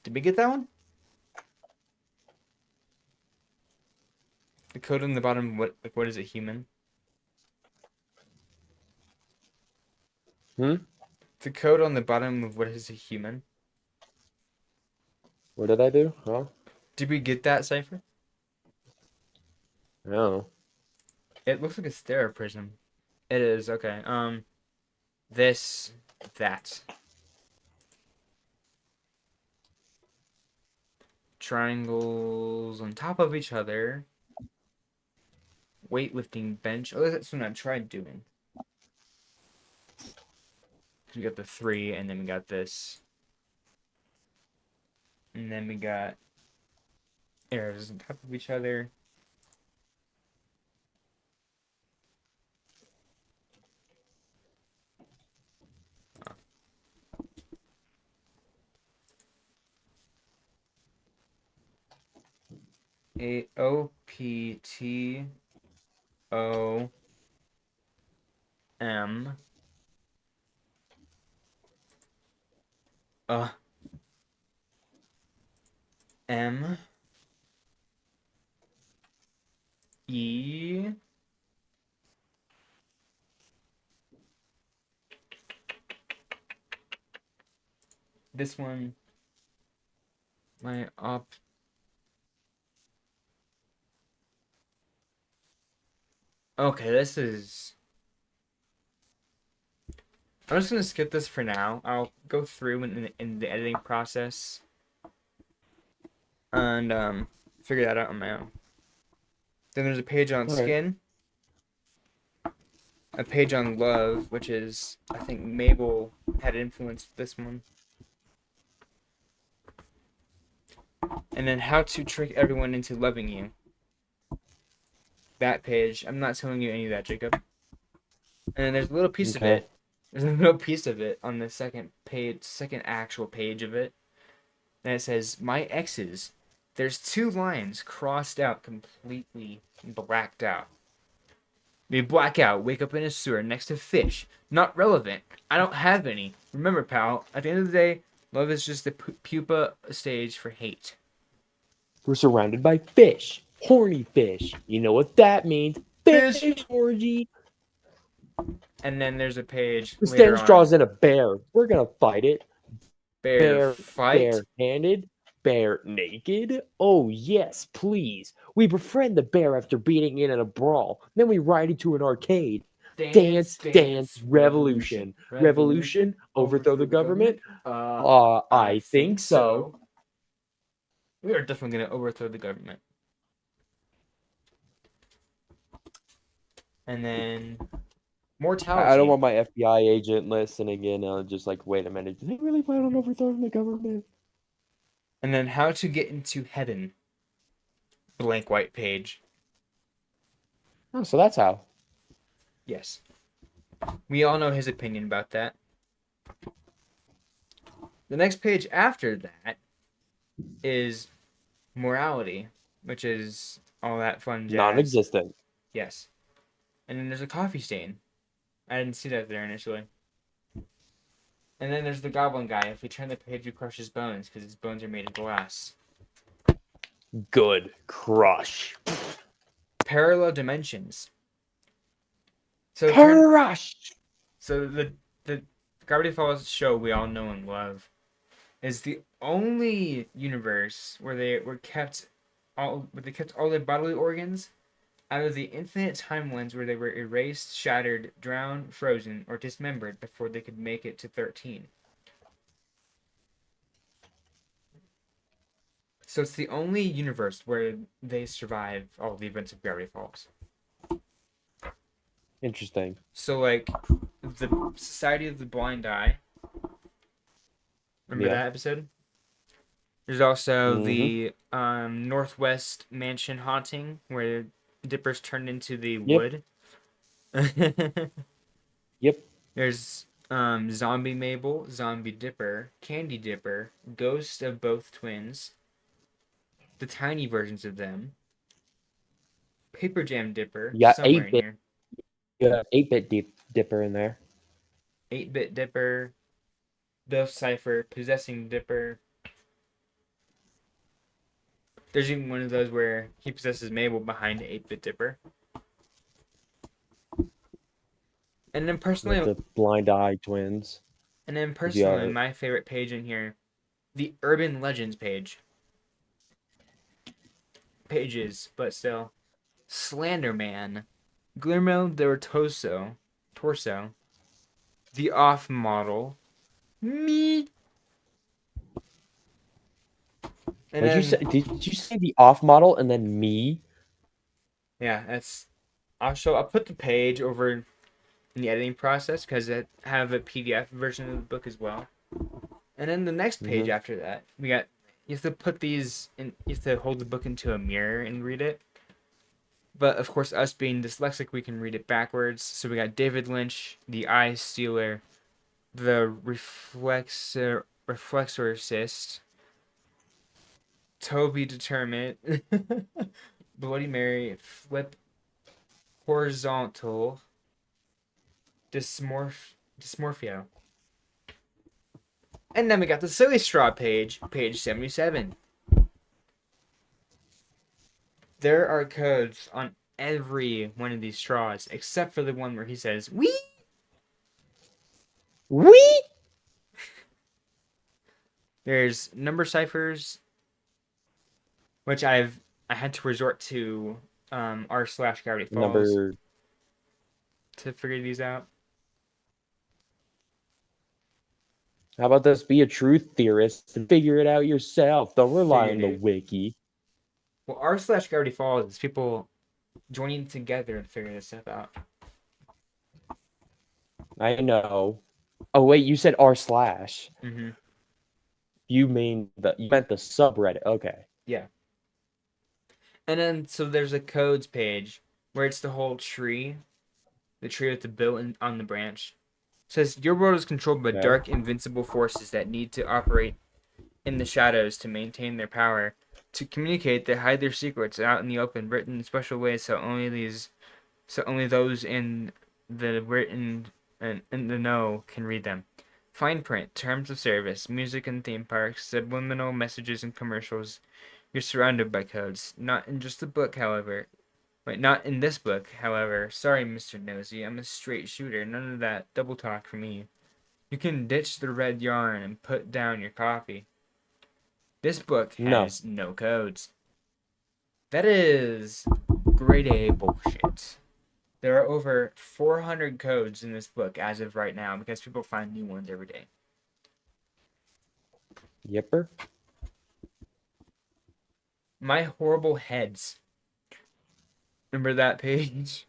Did we get that one? The code on the bottom, what is a human? Hmm? The code on the bottom of what is a human? What did I do? Huh? Did we get that cipher? No. It looks like a stare prism. It is, okay. This, that. Triangles on top of each other. Weightlifting bench. Oh, that's what I tried doing. We got the 3, and then we got this. And then we got arrows on top of each other. AOPTOM. Uh, M E this one my op okay, this is I'm just gonna skip this for now. I'll go through in the editing process and figure that out on my own. Then there's a page on All right. skin, a page on love, which is I think Mabel had influenced this one. And then how to trick everyone into loving you. That page. I'm not telling you any of that, Jacob. And then there's a little piece of Okay. it. There's a little piece of it on the second page, second actual page of it. And it says, "My exes." There's two lines crossed out, completely blacked out. We black out, wake up in a sewer next to fish. Not relevant. I don't have any. Remember, pal, at the end of the day, love is just the pupa stage for hate. We're surrounded by fish. Horny fish. You know what that means. Fish! Fish orgy. And then there's a page The later stand on. straws in a bear. We're gonna fight it. Bear Bare, fight? bare-handed, bare naked? Oh, yes, please. We befriend the bear after beating it in a brawl. Then we ride into an arcade. Dance, Dance, dance, dance, revolution. revolution. Revolution? Revolution? Overthrow Overthrow the the government? government? I I think think so. so. We are definitely going to overthrow the government. And then I don't mortality. want my FBI agent listening in. Just like, wait a minute. Do they really plan on overthrowing the government? And then how to get into heaven. Blank white page. Oh, so that's how. Yes. We all know his opinion about that. The next page after that is morality, which is all that fun jazz. Non-existent. Yes. And then there's a coffee stain. I didn't see that there initially. And then there's the goblin guy. If we turn the page, we crush his bones because his bones are made of glass. Good. Crush. Parallel dimensions. So Crush! So the Gravity Falls show we all know and love is the only universe where they kept all their bodily organs out of the infinite timelines where they were erased, shattered, drowned, frozen, or dismembered before they could make it to 13. So it's the only universe where they survive all the events of Gravity Falls. Interesting. So like the Society of the Blind Eye. Remember Yeah. that episode? There's also Mm-hmm. the Northwest Mansion haunting where Dipper's turned into the Yep. wood. Yep. There's Zombie Mabel, Zombie Dipper, Candy Dipper, Ghost of both twins, the tiny versions of them, Paper Jam Dipper, You got somewhere 8 in bit. here, You got 8-bit dipper in there. 8-Bit Dipper, Bill Cipher, Possessing Dipper. There's even one of those where he possesses Mabel behind 8-Bit Dipper. And then With personally, the blind eye twins. Yeah. my favorite page in here, the Urban Legends page. Pages, but still. Slenderman, Guillermo del Torso, the Off Model, me, and What'd you say? then Did you say the off model and then me? yeah, that's. I'll put the page over in the editing process because I have a PDF version of the book as well. And then the next page Mm-hmm. after that, we got you have to put these in. You have to hold the book into a mirror and read it. But of course, us being dyslexic, we can read it backwards. So we got David Lynch, the Eye Stealer, the Reflexorcist, Toby Determined, Bloody Mary, Flip Horizontal, Dysmorphia. And then we got the Silly Straw page, page 77. There are codes on every one of these straws, except for the one where he says, "Wee!" We There's number ciphers, which I had to resort to r/Gravity Falls number. to figure these out. How about this? Be a truth theorist and figure it out yourself. Don't rely on Figured the it. wiki. Well, r/Gravity Falls is people joining together to figure this stuff out. I know. Oh wait, you said r/. Mm-hmm. You meant the subreddit. Okay. Yeah. And then so there's a codes page where it's the whole tree, the tree with the bill on the branch. It says your world is controlled by Okay. dark, invincible forces that need to operate in the shadows to maintain their power. To communicate, they hide their secrets out in the open, written in special ways so only those in the written and in the know can read them. Fine print, terms of service, music and theme parks, subliminal messages and commercials. You're surrounded by codes. Not in just the book, however. Wait, not in this book, however. Sorry, Mr. Nosy. I'm a straight shooter. None of that double talk for me. You can ditch the red yarn and put down your coffee. This book No. has no codes. That is grade A bullshit. There are over 400 codes in this book as of right now because people find new ones every day. Yipper. My horrible heads. Remember that page?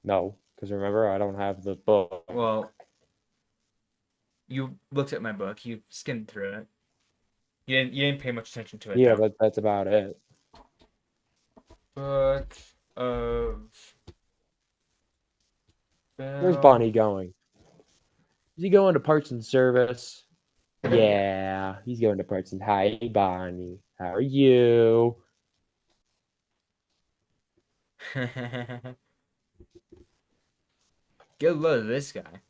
No, because remember, I don't have the book. Well, you looked at my book. You skimmed through it. You didn't pay much attention to it Yeah, though. but that's about it. Book of Where's Bill. Bonnie going? Is he going to Parts and Service? Yeah. Yeah, he's going to Parts and. Hi, Bonnie. How are you? Get a load of this guy.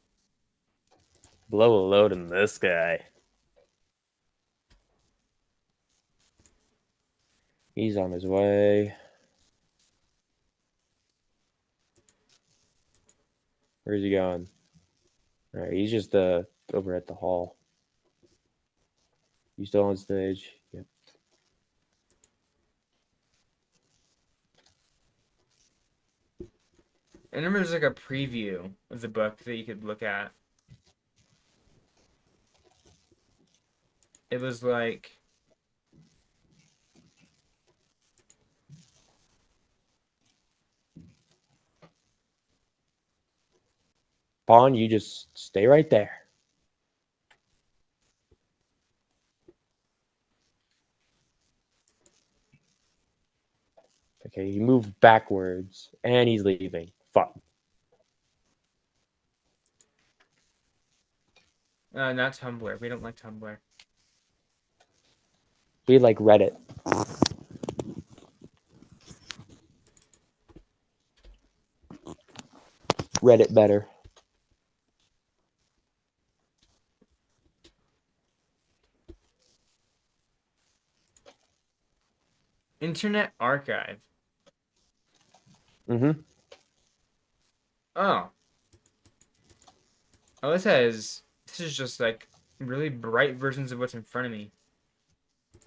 Blow a load in this guy. He's on his way. Where's he going? All right, he's just over at the hall. You still on stage? Yep. I remember there's like a preview of the book that you could look at. It was like Pawn, you just stay right there. Okay, he moved backwards and he's leaving. Fuck. not Tumblr. We don't like Tumblr. We like Reddit. Reddit better. Internet Archive. Mm-hmm. Oh. Oh, it says this is just like really bright versions of what's in front of me.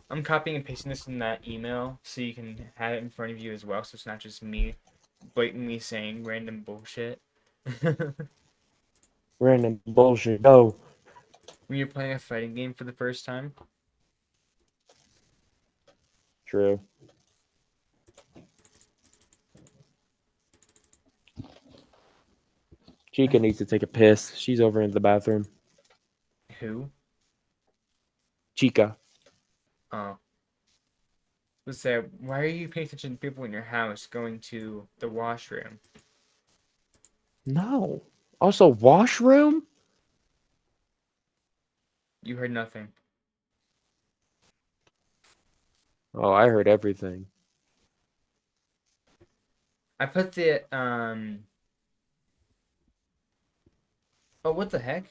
I'm copying and pasting this in that email so you can have it in front of you as well, so it's not just me blatantly saying random bullshit. When Random bullshit. No. you're playing a fighting game for the first time. True. Chica needs to take a piss. She's over in the bathroom. Who? Chica. Oh. Let's say, why are you paying attention to people in your house going to the washroom? No. Also, washroom? You heard nothing. Oh, I heard everything. I put the Oh, what the heck?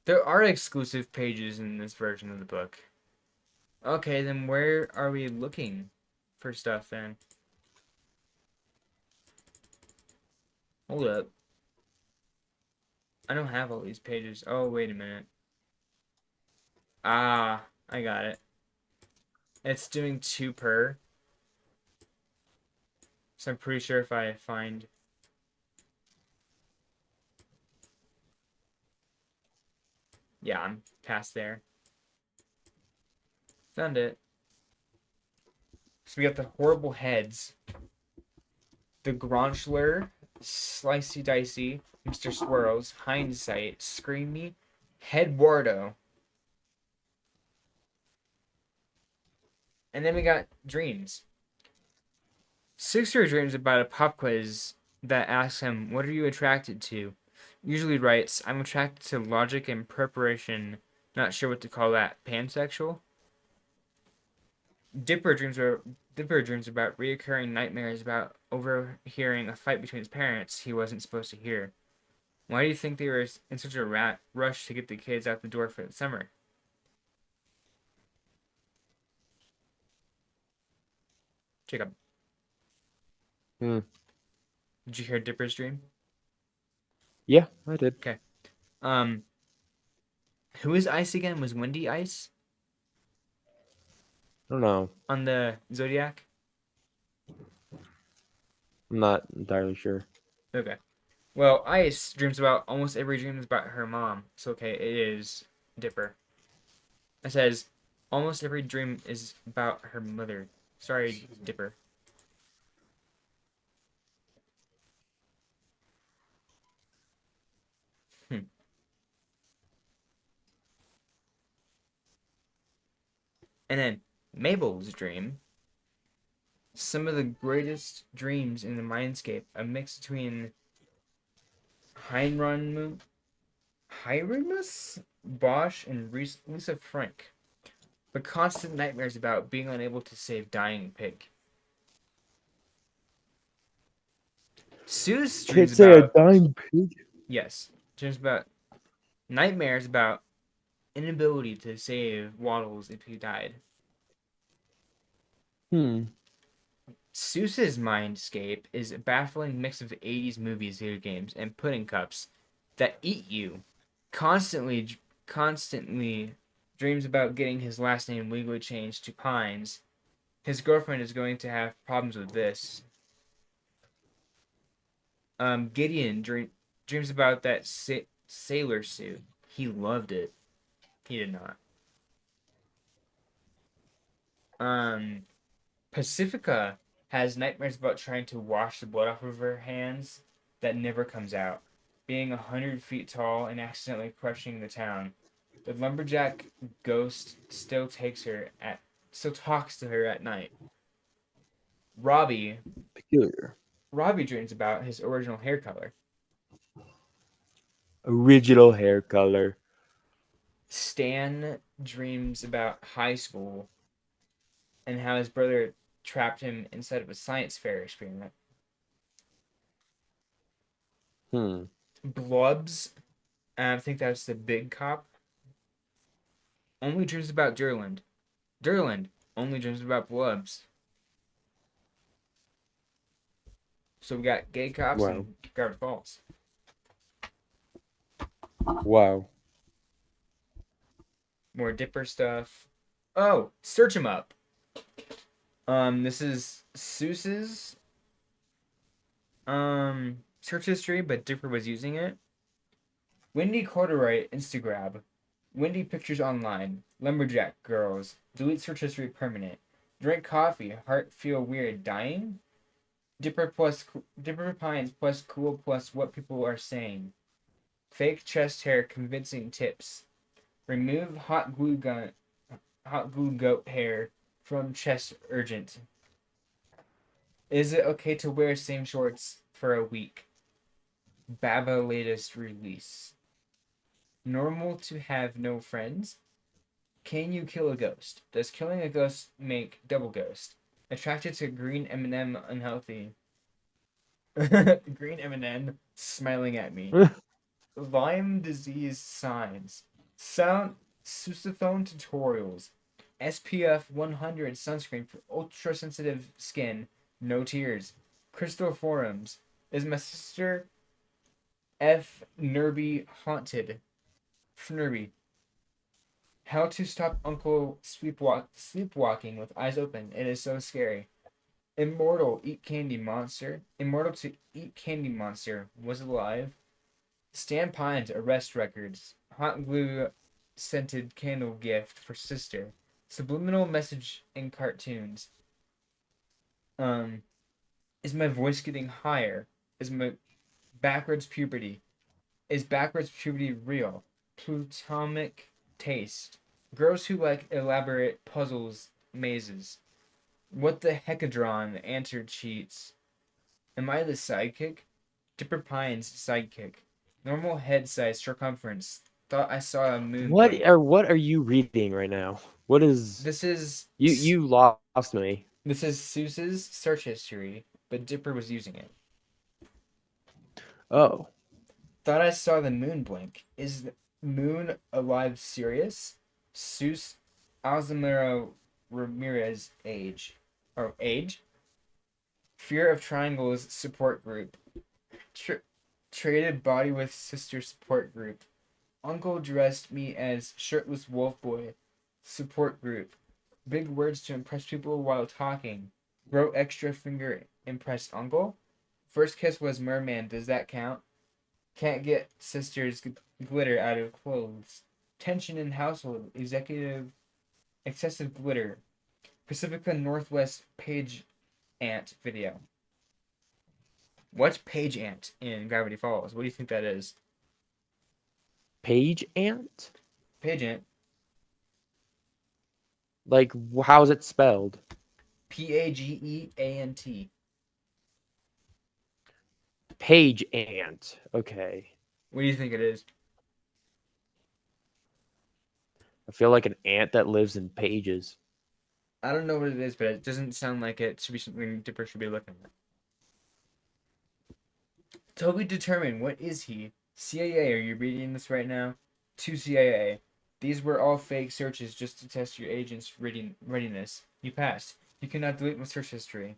There are exclusive pages in this version of the book. Okay, then where are we looking for stuff then? Hold up. I don't have all these pages. Oh, wait a minute. Ah, I got it. It's doing 2 per. So I'm pretty sure if I find... Yeah, I'm past there. Found it. So we got the horrible heads. The Gronchler, Slicey Dicey, Mr. Swirls, Hindsight, Screamy, Head Wardo. And then we got dreams. 6-year dreams about a pop quiz that asks him, "What are you attracted to?" Usually writes, "I'm attracted to logic and preparation. Not sure what to call that. Pansexual." Dipper dreams are Dipper dreams about reoccurring nightmares about overhearing a fight between his parents he wasn't supposed to hear. Why do you think they were in such a rush to get the kids out the door for the summer? Jacob, Hmm. did you hear Dipper's dream? Yeah, I did. Okay. Um, who is Ice again? Was Wendy Ice I don't know. on the Zodiac? I'm not entirely sure. Okay. Well, Ice dreams about almost every dream is about her mom. So okay, it is Dipper. It says almost every dream is about her mother. Sorry, Dipper. Hmm. And then Mabel's dream. Some of the greatest dreams in the mindscape, a mix between Heinrich, Hieronymus Bosch, and Lisa Frank. But constant nightmares about being unable to save dying pig. Seuss dreams Can't say a about, dying pig. yes, dreams about nightmares about inability to save Waddles if he died. Hmm. Seuss's mindscape is a baffling mix of 80s movies, video games, and pudding cups that eat you. Constantly dreams about getting his last name legally changed to Pines. His girlfriend is going to have problems with this. Gideon dreams about that sailor suit. He loved it. He did not. Um, Pacifica has nightmares about trying to wash the blood off of her hands that never comes out. Being 100 feet tall and accidentally crushing the town. The lumberjack ghost still talks to her at night. Robbie Peculiar. Robbie dreams about his original hair color. Original hair color. Stan dreams about high school and how his brother trapped him inside of a science fair experiment. Hmm. Blubs, I think that's the big cop, only dreams about Durland. Durland only dreams about Blubs. So we got gay cops Wow. and Garbage Falls. Wow. More Dipper stuff. Oh, search him up. This is Seuss's search history, but Dipper was using it. Wendy Corduroy Instagram. Wendy pictures online. Lumberjack girls. Delete search history permanent. Drink coffee. Heart feel weird. Dying. Dipper Pines plus cool plus what people are saying. Fake chest hair convincing tips. Remove hot glue goat hair from chest urgent. Is it okay to wear same shorts for a week? Baba latest release. Normal to have no friends? Can you kill a ghost? Does killing a ghost make double ghost? Attracted to green M&M unhealthy. Green M&M smiling at me. Lyme disease signs. Sound sousaphone tutorials. SPF 100 sunscreen for ultra sensitive skin. No tears. Crystal forums. Is my sister F Nerby haunted? Fnerby. How to stop Uncle sleepwalking with eyes open. It is so scary. Immortal eat candy monster. Immortal to eat candy monster was alive. Stan Pines arrest records. Hot glue scented candle gift for sister. Subliminal message in cartoons. Um, is my voice getting higher? Is my backwards puberty? Is backwards puberty real? Plutonic taste. Girls who like elaborate puzzles mazes. What the hecadron? Answer cheats. Am I the sidekick? Dipper Pine's sidekick. Normal head size circumference. Thought I saw a moon blink. What are you reading right now? What is This is you lost me. this is Seuss's search history, but Dipper was using it. Oh, Thought I saw the moon blink. Is the moon alive serious? Seuss Alzamero Ramirez age. Or age? Fear of Triangles support group. Tr- traded body with sister support group. Uncle dressed me as shirtless wolf boy. Support group. Big words to impress people while talking. Wrote extra finger impressed uncle. First kiss was merman. Does that count? Can't get sister's glitter out of clothes. Tension in household. Executive excessive glitter. Pacifica Northwest page ant video. What's page ant in Gravity Falls? What do you think that is? page ant? Page ant. Like how's it spelled? Pageant. Page ant. Okay. What do you think it is? I feel like an ant that lives in pages. I don't know what it is, but it doesn't sound like it should be something Dipper should be looking at. Toby determined, what is he? CIA, are you reading this right now? To CIA. These were all fake searches just to test your agent's readiness. You passed. You cannot delete my search history.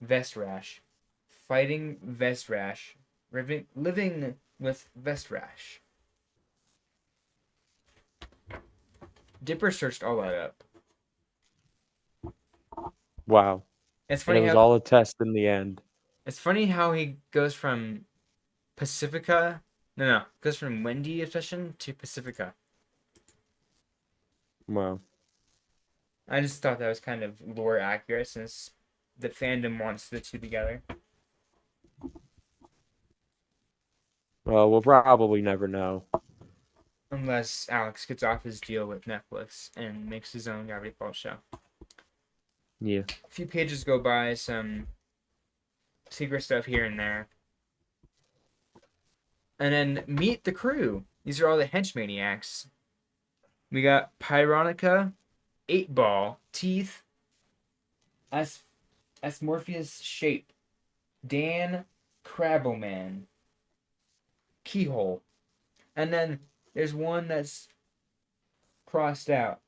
Vest rash. Fighting vest rash. Living with vest rash. Dipper searched all that up. Wow. It's And it funny was how all a test in the end. he goes from Pacifica. No, goes from Wendy obsession to Pacifica. Wow. I just thought that was kind of lore accurate since the fandom wants the two together. Well, we'll probably never know. Unless Alex gets off his deal with Netflix and makes his own Gravity Falls show. Yeah. A few pages go by, some secret stuff here and there. And then meet the crew. These are all the henchmaniacs. We got Pyronica, 8 Ball, Teeth, Morpheus Shape, Dan, Crabbleman, Keyhole. And then there's one that's crossed out.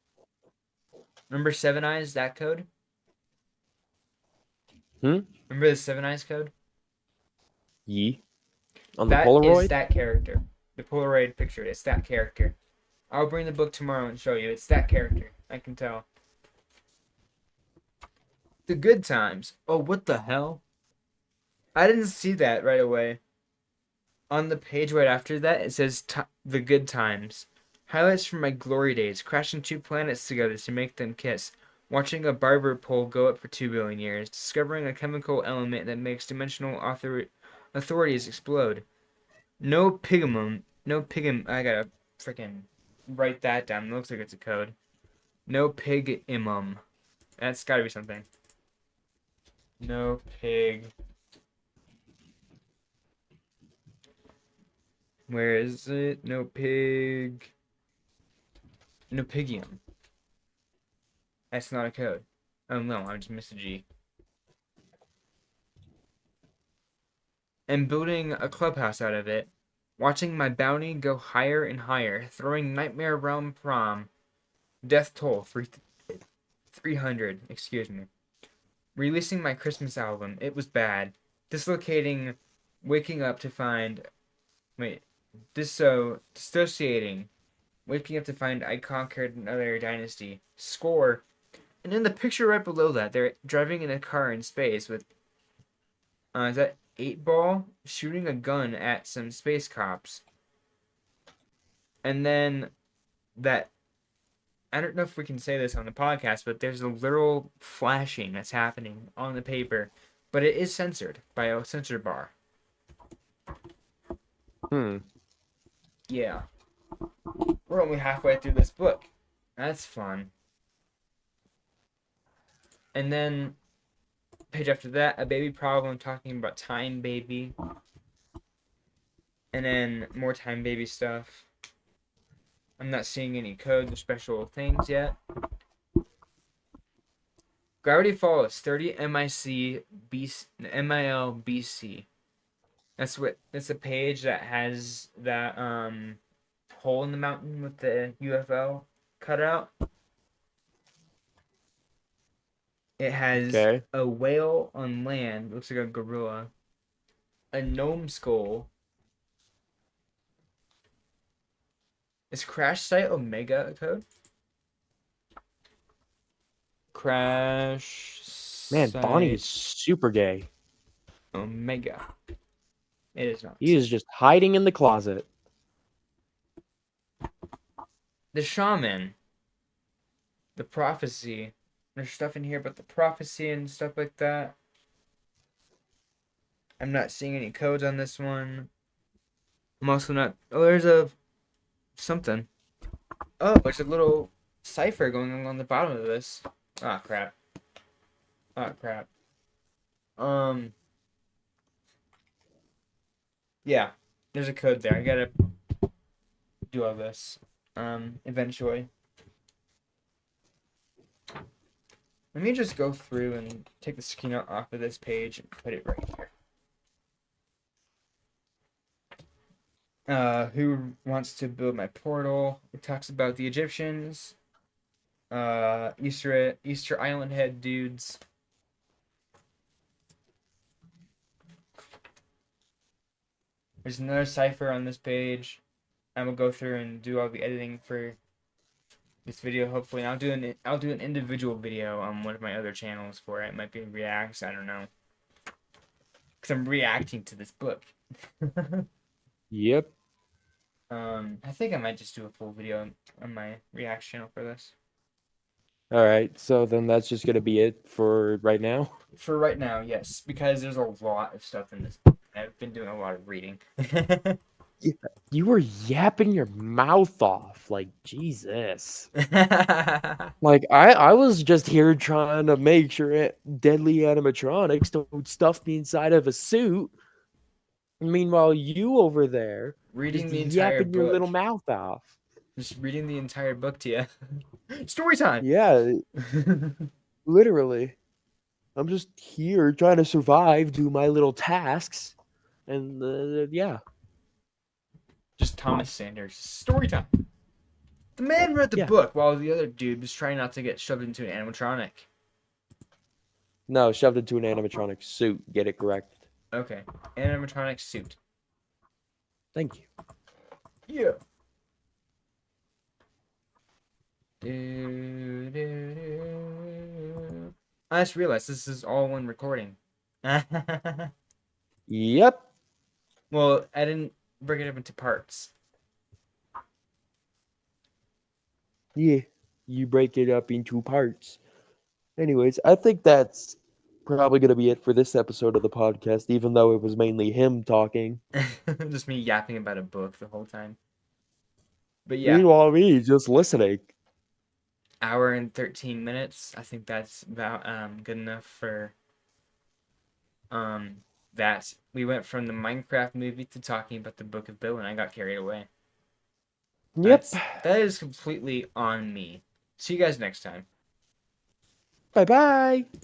Remember Seven Eyes, that code? Hmm? Remember the Seven Eyes code? Ye? On the That is Polaroid? that character. The Polaroid picture, it's that character. I'll bring the book tomorrow and show you. It's that character. I can tell. The Good Times. Oh, what the hell? I didn't see that right away. On the page right after that, it says The Good Times. Highlights from my glory days. Crashing 2 planets together to make them kiss. Watching a barber pole go up for 2 billion years. Discovering a chemical element that makes dimensional authorities explode. No pigmum. No pigum. I gotta freaking write that down. It looks like it's a code. No pig imum. That's gotta be something. No pig. Where is it? No pig. No pigium. That's not a code. Oh no, I just missed a G. And building a clubhouse out of it. Watching my bounty go higher and higher. Throwing Nightmare Realm Prom. Death Toll 300. Excuse me. Releasing my Christmas album. It was bad. Dislocating. Waking up to find. Wait. Dissociating. Waking up to find I conquered another dynasty. Score. And in the picture right below that, they're driving in a car in space with, is that 8 Ball shooting a gun at some space cops. And then that, I don't know if we can say this on the podcast, but there's a literal flashing that's happening on the paper, but it is censored by a censor bar. Hmm. Yeah. We're only halfway through this book. That's fun. And then page after that, a baby problem talking about time baby, and then more time baby stuff. I'm not seeing any codes or special things yet. Gravity Falls 30 MIC MIL BC. That's a page that has that hole in the mountain with the UFO cut out. It has Okay. a whale on land, looks like a gorilla, a gnome skull. Is crash site Omega a code? Crash Man, Bonnie site is super gay. Omega. It is He not. is just hiding in the closet. The shaman. The prophecy. There's stuff in here about the prophecy and stuff like that. I'm not seeing any codes on this one. I'm also not. Oh, there's a something. Oh, there's a little cipher going on the bottom of this. Ah, crap. Ah, crap. Um, yeah. There's a code there. I gotta do all this. Eventually. Let me just go through and take the screen off of this page and put it right here. Who wants to build my portal? It talks about the Egyptians. Easter Island head dudes. There's another cipher on this page. I will go through and do all the editing for this video. Hopefully, and I'll do an individual video on one of my other channels for it. It might be reacts. I don't know, because I'm reacting to this book. Yep. I think I might just do a full video on my react channel for this. All right. So then that's just gonna be it for right now. For right now, yes, because there's a lot of stuff in this book. I've been doing a lot of reading. Yeah. You were yapping your mouth off like Jesus. Like I was just here trying to make sure deadly animatronics don't stuff me inside of a suit. Meanwhile, you over there Reading just the entire yapping your little book. mouth off. Just reading the entire book to you. Story time. Yeah, literally. I'm just here trying to survive, do my little tasks, and yeah, Just Thomas Sanders. Story time. The man read the yeah. book while the other dude was trying not to get shoved into an animatronic. No, shoved into an animatronic suit. Get it correct. Okay. Animatronic suit. Thank you. Yeah. Do, do, do. I just realized this is all one recording. Yep. Well, I didn't break it up into parts. Yeah. You break it up into parts. Anyways, I think that's probably going to be it for this episode of the podcast, even though it was mainly him talking. Just me yapping about a book the whole time. But yeah, Meanwhile, me just listening. hour and 13 minutes. I think that's about good enough for that. We went from the Minecraft movie to talking about the Book of Bill, and I got carried away. Yep. That is completely on me. See you guys next time. Bye bye.